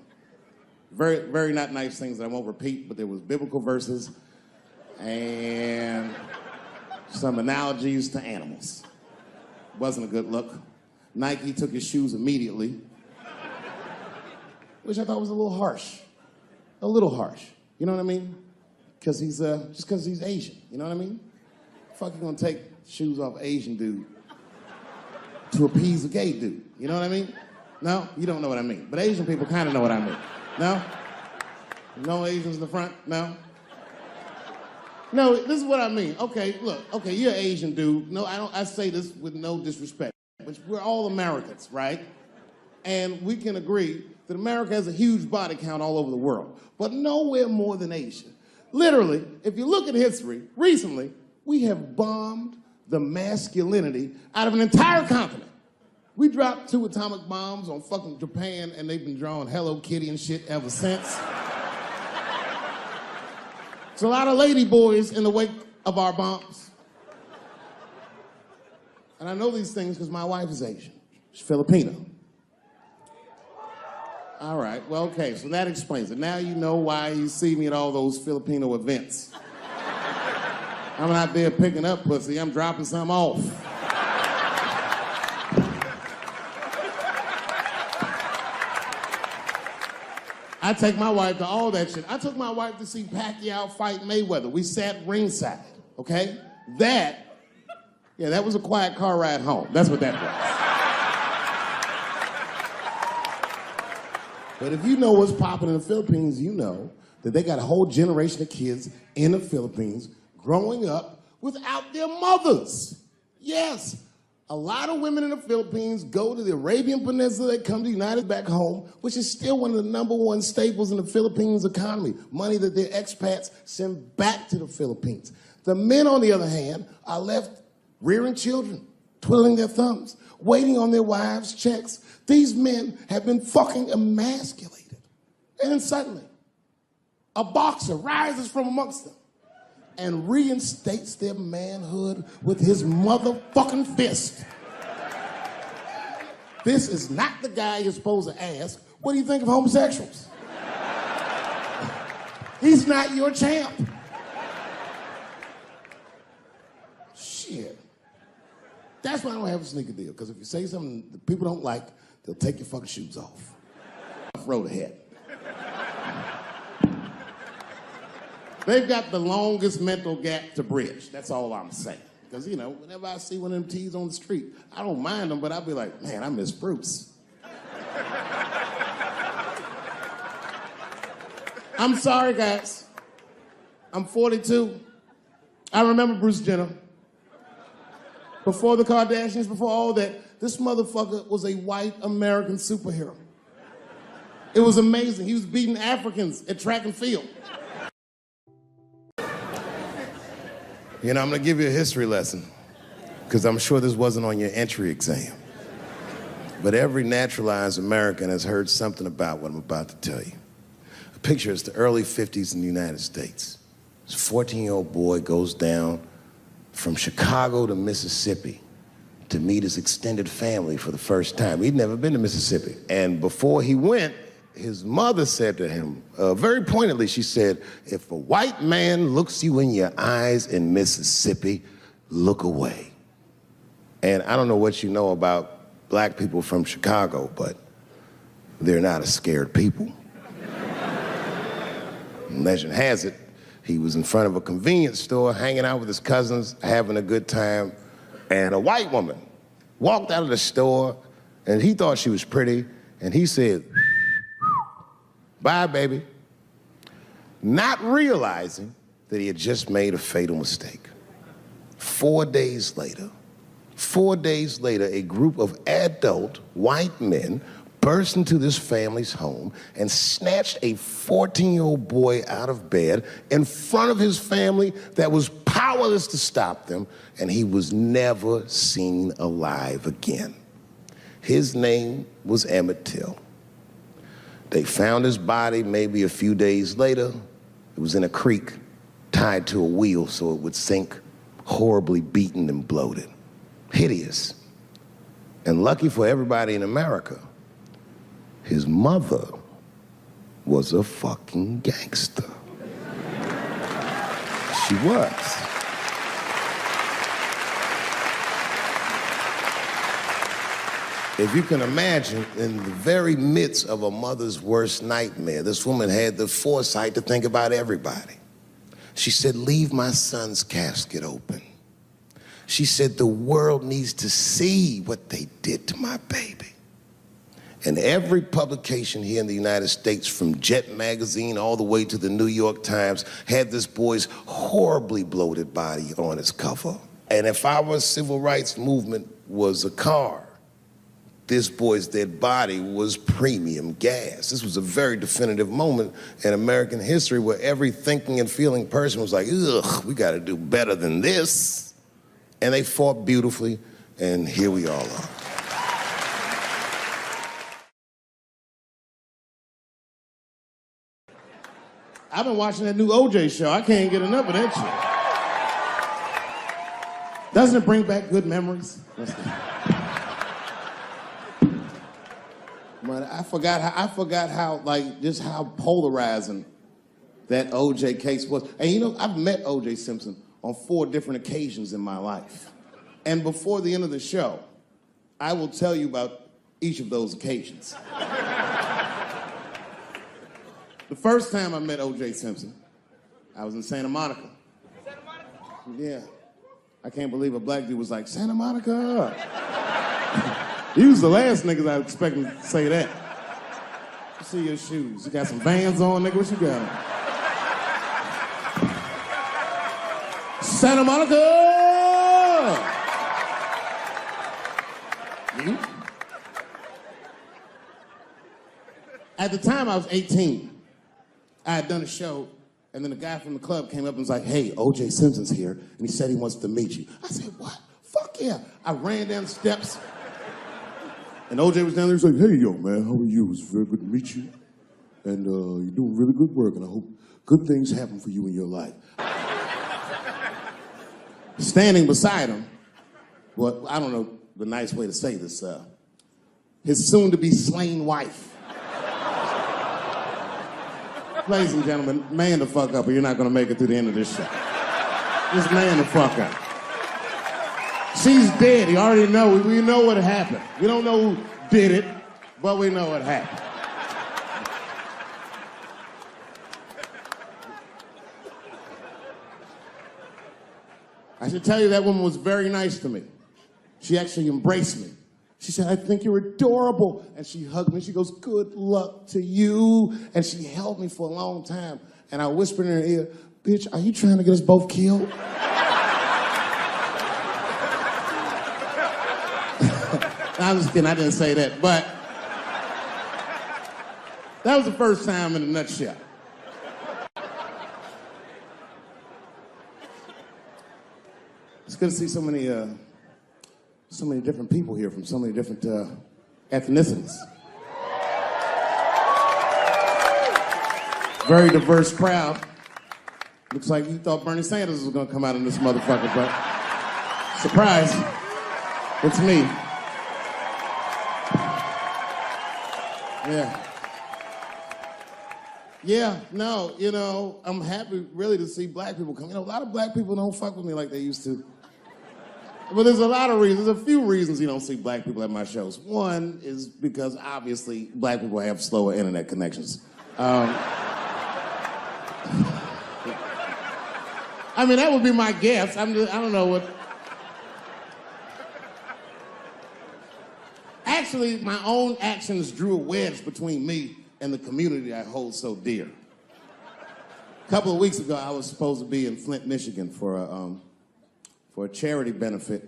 Very, very not nice things that I won't repeat, but there was biblical verses and some analogies to animals. Wasn't a good look. Nike took his shoes immediately, which I thought was a little harsh. A little harsh. You know what I mean? Because he's, just because he's Asian. You know what I mean? Fuck, you gonna take shoes off Asian dude to appease a gay dude. You know what I mean? No? You don't know what I mean. But Asian people kind of know what I mean. No? No Asians in the front? No? No, this is what I mean. Okay, look. Okay, you're an Asian dude. No, I say this with no disrespect. But we're all Americans, right? And we can agree that America has a huge body count all over the world, but nowhere more than Asia. Literally, if you look at history, recently, we have bombed the masculinity out of an entire continent. We dropped 2 atomic bombs on fucking Japan, and they've been drawing Hello Kitty and shit ever since. There's a lot of lady boys in the wake of our bombs. And I know these things because my wife is Asian. She's Filipino. All right, well, okay, so that explains it. Now you know why you see me at all those Filipino events. I'm not there picking up pussy, I'm dropping some off. I take my wife to all that shit. I took my wife to see Pacquiao fight Mayweather. We sat ringside, okay? That was a quiet car ride home. That's what that was. But if you know what's popping in the Philippines, you know that they got a whole generation of kids in the Philippines growing up without their mothers. Yes, a lot of women in the Philippines go to the Arabian Peninsula, they come to the United back home, which is still one of the #1 staples in the Philippines economy, money that their expats send back to the Philippines. The men, on the other hand, are left rearing children, twiddling their thumbs, waiting on their wives' checks. These men have been fucking emasculated. And then suddenly, a boxer rises from amongst them and reinstates their manhood with his motherfucking fist. This is not the guy you're supposed to ask, what do you think of homosexuals? He's not your champ. Shit. That's why I don't have a sneaker deal, because if you say something that people don't like, they'll take your fucking shoes off. Throw the head. They've got the longest mental gap to bridge. That's all I'm saying. Because, you know, whenever I see one of them T's on the street, I don't mind them, but I'll be like, man, I miss Bruce. I'm sorry, guys. I'm 42. I remember Bruce Jenner. Before the Kardashians, before all that, this motherfucker was a white American superhero. It was amazing. He was beating Africans at track and field. You know, I'm gonna give you a history lesson, because I'm sure this wasn't on your entry exam. But every naturalized American has heard something about what I'm about to tell you. The picture is the early 50s in the United States. This 14-year-old boy goes down from Chicago to Mississippi to meet his extended family for the first time. He'd never been to Mississippi. And before he went, his mother said to him, very pointedly, she said, if a white man looks you in your eyes in Mississippi, look away. And I don't know what you know about black people from Chicago, but they're not a scared people. Legend has it, he was in front of a convenience store, hanging out with his cousins, having a good time, and a white woman walked out of the store, and he thought she was pretty, and he said, bye, baby. Not realizing that he had just made a fatal mistake. 4 days later, a group of adult white men burst into this family's home and snatched a 14-year-old boy out of bed in front of his family that was powerless to stop them, and he was never seen alive again. His name was Emmett Till. They found his body maybe a few days later. It was in a creek, tied to a wheel so it would sink, horribly beaten and bloated. Hideous. And lucky for everybody in America, his mother was a fucking gangster. She was. If you can imagine, in the very midst of a mother's worst nightmare, this woman had the foresight to think about everybody. She said, leave my son's casket open. She said, the world needs to see what they did to my baby. And every publication here in the United States, from Jet Magazine all the way to the New York Times, had this boy's horribly bloated body on its cover. And if our civil rights movement was a car, this boy's dead body was premium gas. This was a very definitive moment in American history where every thinking and feeling person was like, ugh, we gotta do better than this. And they fought beautifully, and here we all are. I've been watching that new OJ show. I can't get enough of that shit. Doesn't it bring back good memories? But I forgot how, like, just how polarizing that O.J. case was. And you know, I've met O.J. Simpson on 4 different occasions in my life. And before the end of the show, I will tell you about each of those occasions. The first time I met O.J. Simpson, I was in Santa Monica. Santa Monica? Yeah. I can't believe a black dude was like, Santa Monica. He was the last niggas I was expecting to say that. Let's see your shoes. You got some Vans on, nigga? What you got on? Santa Monica! You? At the time, I was 18. I had done a show, and then a guy from the club came up and was like, hey, O.J. Simpson's here, and he said he wants to meet you. I said, what? Fuck yeah. I ran down the steps, and O.J. was down there. He was like, hey, yo, man, how are you? It's very good to meet you, and you're doing really good work, and I hope good things happen for you in your life. Standing beside him, well, I don't know the nice way to say this, his soon-to-be slain wife. Ladies and gentlemen, man the fuck up or you're not gonna make it through the end of this show. Just man the fuck up. She's dead, you already know, we know what happened. We don't know who did it, but we know what happened. I should tell you that woman was very nice to me. She actually embraced me. She said, I think you're adorable. And she hugged me. She goes, good luck to you. And she held me for a long time. And I whispered in her ear, bitch, are you trying to get us both killed? I'm just kidding. I didn't say that. But that was the first time in a nutshell. It's good to see so many different people here from so many different ethnicities. Very diverse crowd. Looks like you thought Bernie Sanders was gonna come out in this motherfucker, but surprise, it's me. Yeah. Yeah, no, you know, I'm happy really to see black people come. You know, a lot of black people don't fuck with me like they used to. But there's a lot of reasons, there's a few reasons you don't see black people at my shows. One is because obviously black people have slower internet connections. I mean, that would be my guess. I don't know what. Actually, my own actions drew a wedge between me and the community I hold so dear. A couple of weeks ago, I was supposed to be in Flint, Michigan for a charity benefit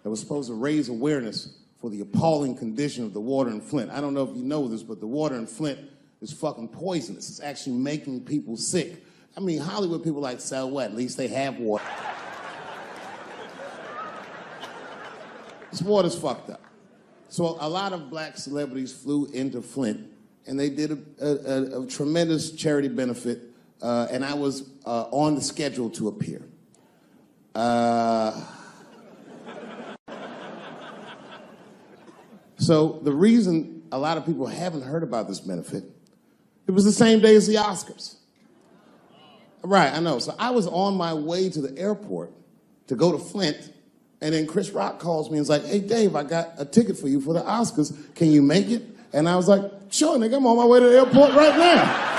that was supposed to raise awareness for the appalling condition of the water in Flint. I don't know if you know this, but the water in Flint is fucking poisonous. It's actually making people sick. I mean, Hollywood people like, so what? At least they have water. This water's fucked up. So a lot of black celebrities flew into Flint, and they did a tremendous charity benefit, and I was on the schedule to appear. So the reason a lot of people haven't heard about this benefit, it was the same day as the Oscars. Right, I know. So I was on my way to the airport to go to Flint, and then Chris Rock calls me and is like, hey, Dave, I got a ticket for you for the Oscars. Can you make it? And I was like, sure, nigga, I'm on my way to the airport right now.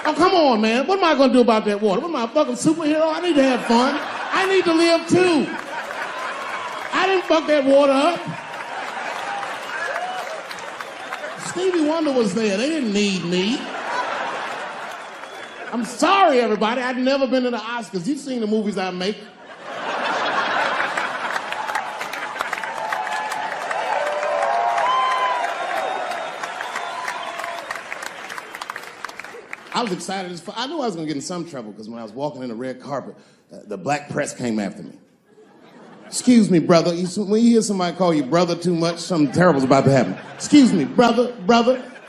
Oh, come on, man. What am I gonna do about that water? What am I, a fucking superhero? I need to have fun. I need to live too. I didn't fuck that water up. Stevie Wonder was there. They didn't need me. I'm sorry, everybody. I've never been to the Oscars. You've seen the movies I make. I was excited as fuck. I knew I was gonna get in some trouble because when I was walking in the red carpet, the black press came after me. Excuse me, brother. When you hear somebody call you brother too much, something terrible's about to happen. Excuse me, brother.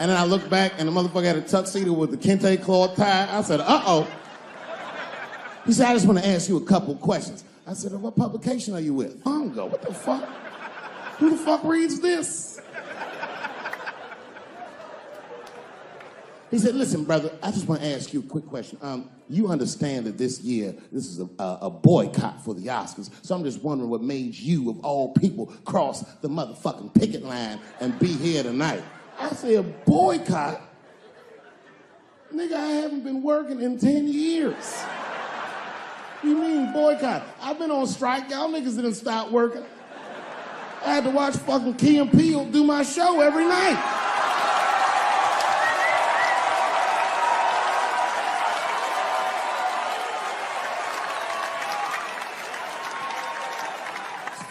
And then I looked back and the motherfucker had a tuxedo with the kente cloth tie. I said, uh-oh. He said, I just want to ask you a couple questions. I said, what publication are you with? Bongo, what the fuck? Who the fuck reads this? He said, listen, brother, I just want to ask you a quick question. You understand that this year, this is a boycott for the Oscars, so I'm just wondering what made you, of all people, cross the motherfucking picket line and be here tonight. I said, boycott? Nigga, I haven't been working in 10 years. What do you mean, boycott? I've been on strike. Y'all niggas didn't stop working. I had to watch fucking Key and Peele do my show every night.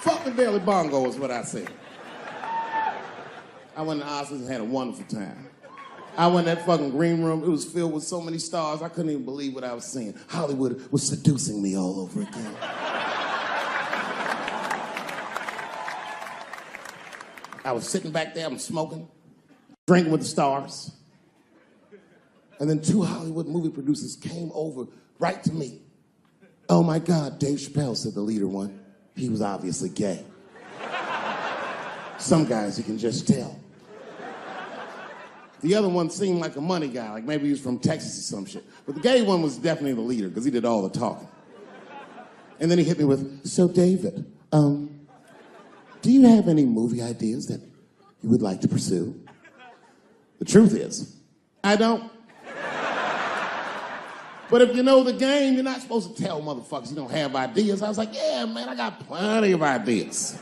Fuck the Daily Bongo is what I said. I went to Oscars and had a wonderful time. I went in that fucking green room. It was filled with so many stars, I couldn't even believe what I was seeing. Hollywood was seducing me all over again. I was sitting back there, I'm smoking, drinking with the stars. And then 2 Hollywood movie producers came over right to me. Oh my God, Dave Chappelle, said the leader one. He was obviously gay. Some guys you can just tell. The other one seemed like a money guy, like maybe he was from Texas or some shit. But the gay one was definitely the leader, because he did all the talking. And then he hit me with, so David, do you have any movie ideas that you would like to pursue? The truth is, I don't. But if you know the game, you're not supposed to tell motherfuckers you don't have ideas. I was like, yeah, man, I got plenty of ideas.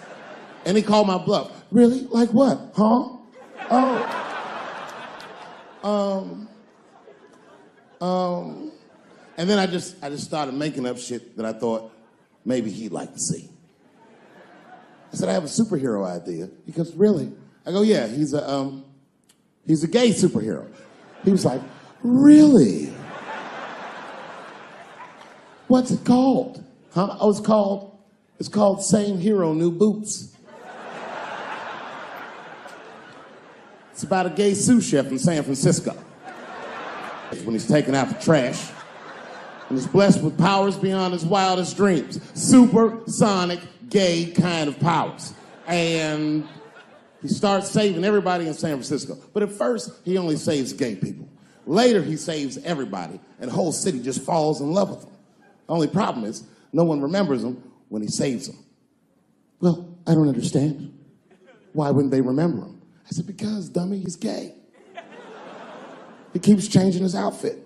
And he called my bluff. Really? Like what? Huh? And then I just started making up shit that I thought maybe he'd like to see. I said, I have a superhero idea. He goes, really? I go, yeah, he's a gay superhero. He was like, really? What's it called? Huh? Oh, it's called Same Hero, New Boots. It's about a gay sous chef in San Francisco. When he's taking out the trash, and is blessed with powers beyond his wildest dreams. Supersonic, gay kind of powers. And he starts saving everybody in San Francisco. But at first, he only saves gay people. Later, he saves everybody, and the whole city just falls in love with him. The only problem is, no one remembers him when he saves them. Well, I don't understand. Why wouldn't they remember him? I said, because, dummy, he's gay. He keeps changing his outfit.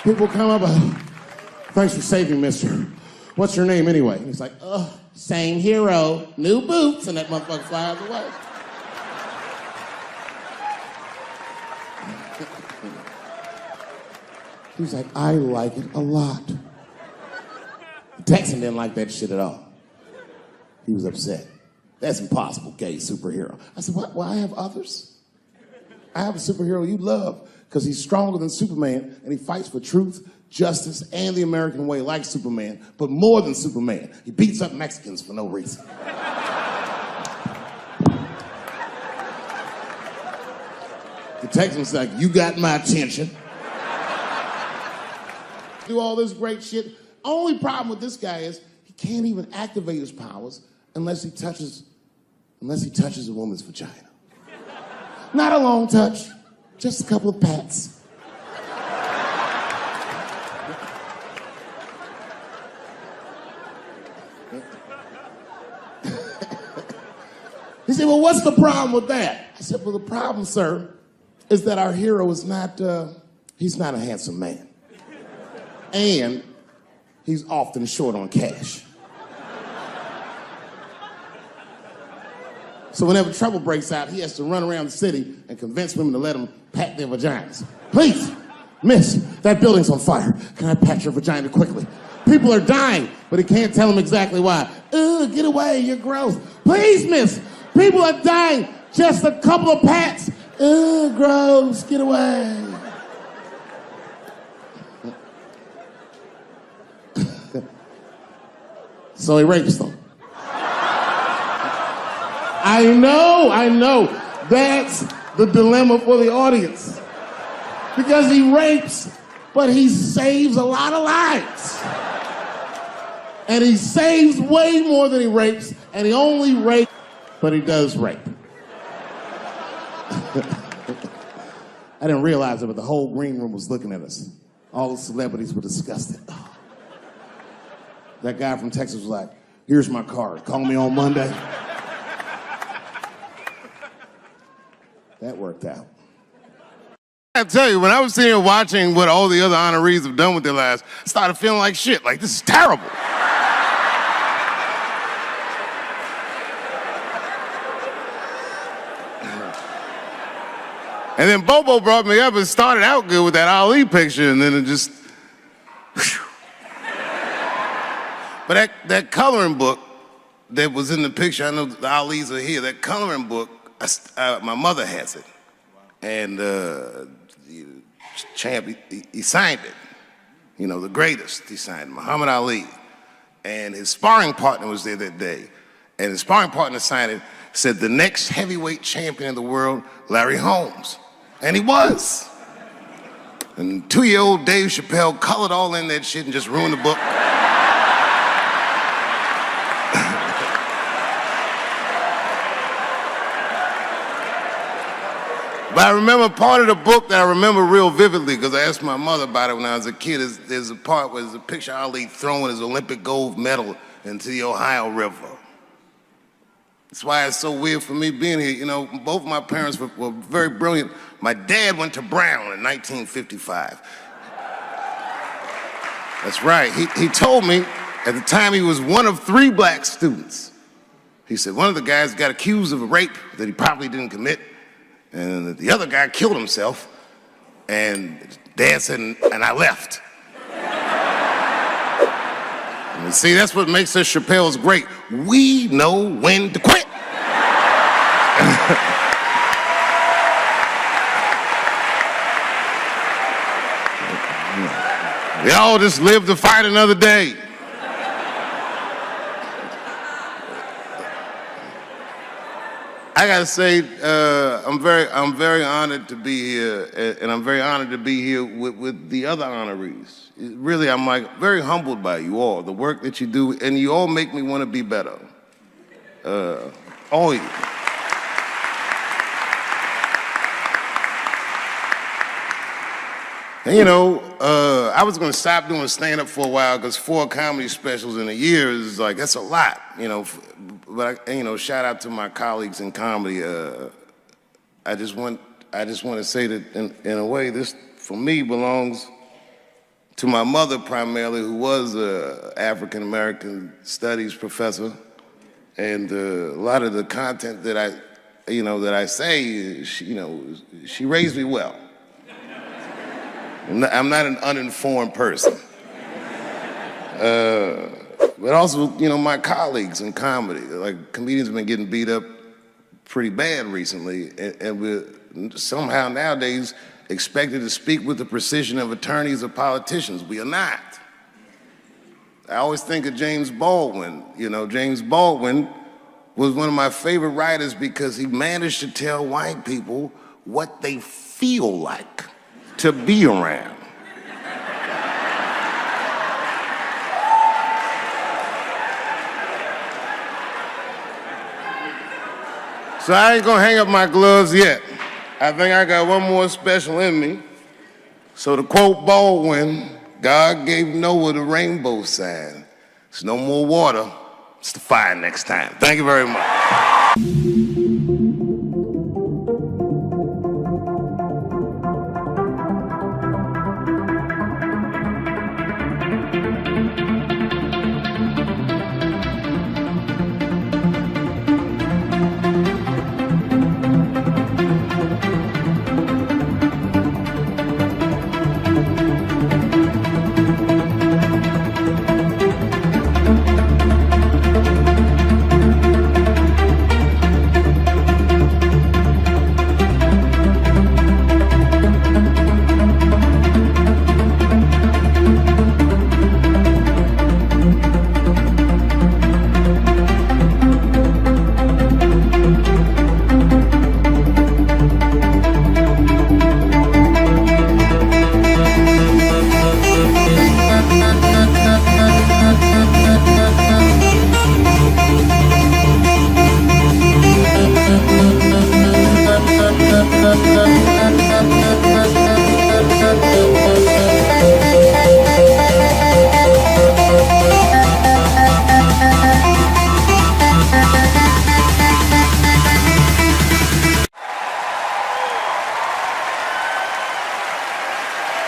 People come up, thanks for saving, mister. What's your name anyway? And he's like, same hero, new boots, and that motherfucker flies away. He's like, I like it a lot. The Texan didn't like that shit at all. He was upset. That's impossible, gay superhero. I said, what? Well, I have others. I have a superhero you love because he's stronger than Superman and he fights for truth, justice, and the American way like Superman, but more than Superman. He beats up Mexicans for no reason. The Texan's like, you got my attention. Do all this great shit. Only problem with this guy is he can't even activate his powers unless he touches a woman's vagina. Not a long touch, just a couple of pats. He said, well, what's the problem with that? I said, well, the problem, sir, is that our hero is not, he's not a handsome man. And he's often short on cash. So whenever trouble breaks out, he has to run around the city and convince women to let him pat their vaginas. Please, miss, that building's on fire. Can I pat your vagina quickly? People are dying, but he can't tell them exactly why. Ugh, get away, you're gross. Please, miss, people are dying. Just a couple of pats. Ugh, gross, get away. So he rapes them. I know. That's the dilemma for the audience. because he rapes, but he saves a lot of lives. And he saves way more than he rapes, and he only rapes, but he does rape. I didn't realize it, but the whole green room was looking at us. All the celebrities were disgusted. That guy from Texas was like, here's my card, call me on Monday. That worked out. I tell you, when I was sitting here watching what all the other honorees have done with their lives, I started feeling like shit, like this is terrible. And then Bobo brought me up and started out good with that Ali picture, and then it just, whew. But that coloring book that was in the picture, I know the Alis are here, that coloring book, my mother has it. And Champ, he signed it. You know, the greatest, he signed it, Muhammad Ali. And his sparring partner was there that day. And his sparring partner signed it, said the next heavyweight champion in the world, Larry Holmes. And he was. And 2-year-old Dave Chappelle colored all in that shit and just ruined the book. But I remember part of the book that I remember real vividly, because I asked my mother about it when I was a kid. There's a part where there's a picture of Ali throwing his Olympic gold medal into the Ohio River. That's why it's so weird for me being here. You know, both my parents were very brilliant. My dad went to Brown in 1955. That's right. He told me at the time he was one of 3 black students. He said one of the guys got accused of a rape that he probably didn't commit, and the other guy killed himself, and Dad said, and I left. And see, that's what makes us Chappelle's great. We know when to quit. We all just live to fight another day. I gotta say, I'm very honored to be here, and I'm very honored to be here with the other honorees. Really, I'm like very humbled by you all, the work that you do, and you all make me want to be better. All of you. And you know, I was gonna stop doing stand-up for a while because 4 comedy specials in a year is like, that's a lot, you know. But you know, shout out to my colleagues in comedy. I just want to say that in a way, this for me belongs to my mother primarily, who was an African American studies professor, and a lot of the content that I say, she raised me well. I'm not an uninformed person. But also, you know, my colleagues in comedy, like comedians have been getting beat up pretty bad recently, and we're somehow nowadays expected to speak with the precision of attorneys or politicians. We are not. I always think of James Baldwin. You know, James Baldwin was one of my favorite writers because he managed to tell white people what they feel like to be around. So I ain't gonna hang up my gloves yet. I think I got one more special in me. So to quote Baldwin, God gave Noah the rainbow sign. It's no more water, it's the fire next time. Thank you very much.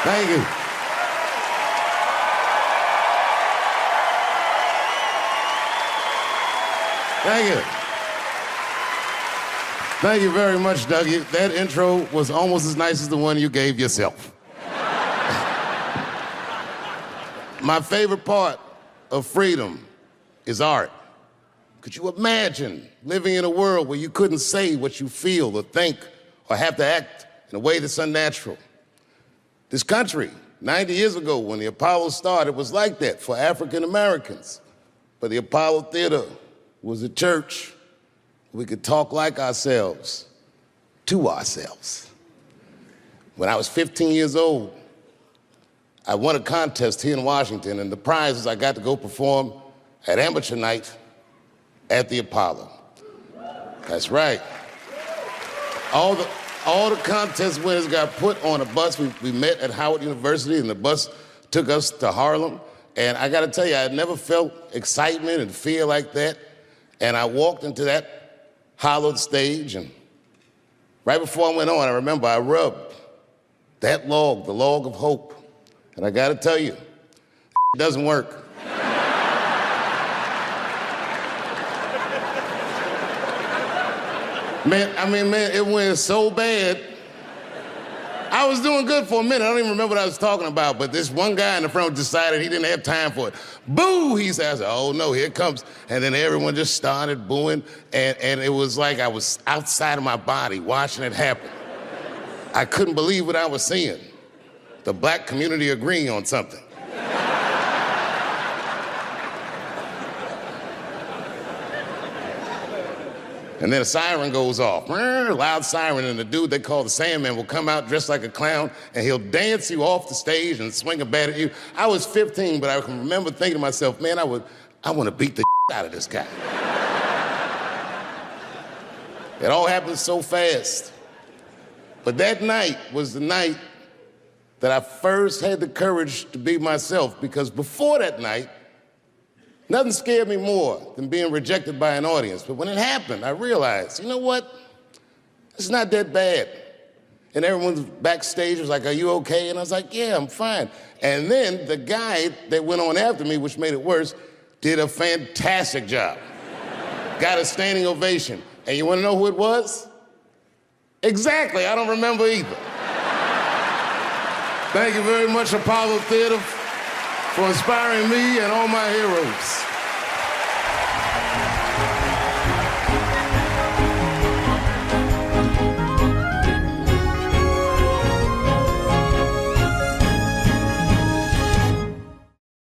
Thank you. Thank you. Thank you very much, Dougie. That intro was almost as nice as the one you gave yourself. My favorite part of freedom is art. Could you imagine living in a world where you couldn't say what you feel or think or have to act in a way that's unnatural? This country, 90 years ago when the Apollo started, was like that for African Americans. But the Apollo Theater was a church where we could talk like ourselves to ourselves. When I was 15 years old, I won a contest here in Washington, and the prize is I got to go perform at amateur night at the Apollo. That's right. All the contest winners got put on a bus. We met at Howard University, and the bus took us to Harlem. And I gotta tell you, I had never felt excitement and fear like that. And I walked into that hollowed stage, and right before I went on, I remember I rubbed that log, the log of hope. And I gotta tell you, it doesn't work. Man, it went so bad. I was doing good for a minute. I don't even remember what I was talking about, but this one guy in the front decided he didn't have time for it. Boo, he said. I said, oh no, here it comes. And then everyone just started booing, and it was like I was outside of my body watching it happen. I couldn't believe what I was seeing. The black community agreeing on something. And then a siren goes off, loud siren, and the dude they call the Sandman will come out dressed like a clown, and he'll dance you off the stage and swing a bat at you. I was 15, but I can remember thinking to myself, man, I want to beat the out of this guy. It all happened so fast. But that night was the night that I first had the courage to be myself, because before that night, nothing scared me more than being rejected by an audience. But when it happened, I realized, you know what? It's not that bad. And everyone's backstage was like, are you okay? And I was like, yeah, I'm fine. And then the guy that went on after me, which made it worse, did a fantastic job. Got a standing ovation. And you want to know who it was? Exactly, I don't remember either. Thank you very much, Apollo Theater, for inspiring me and all my heroes.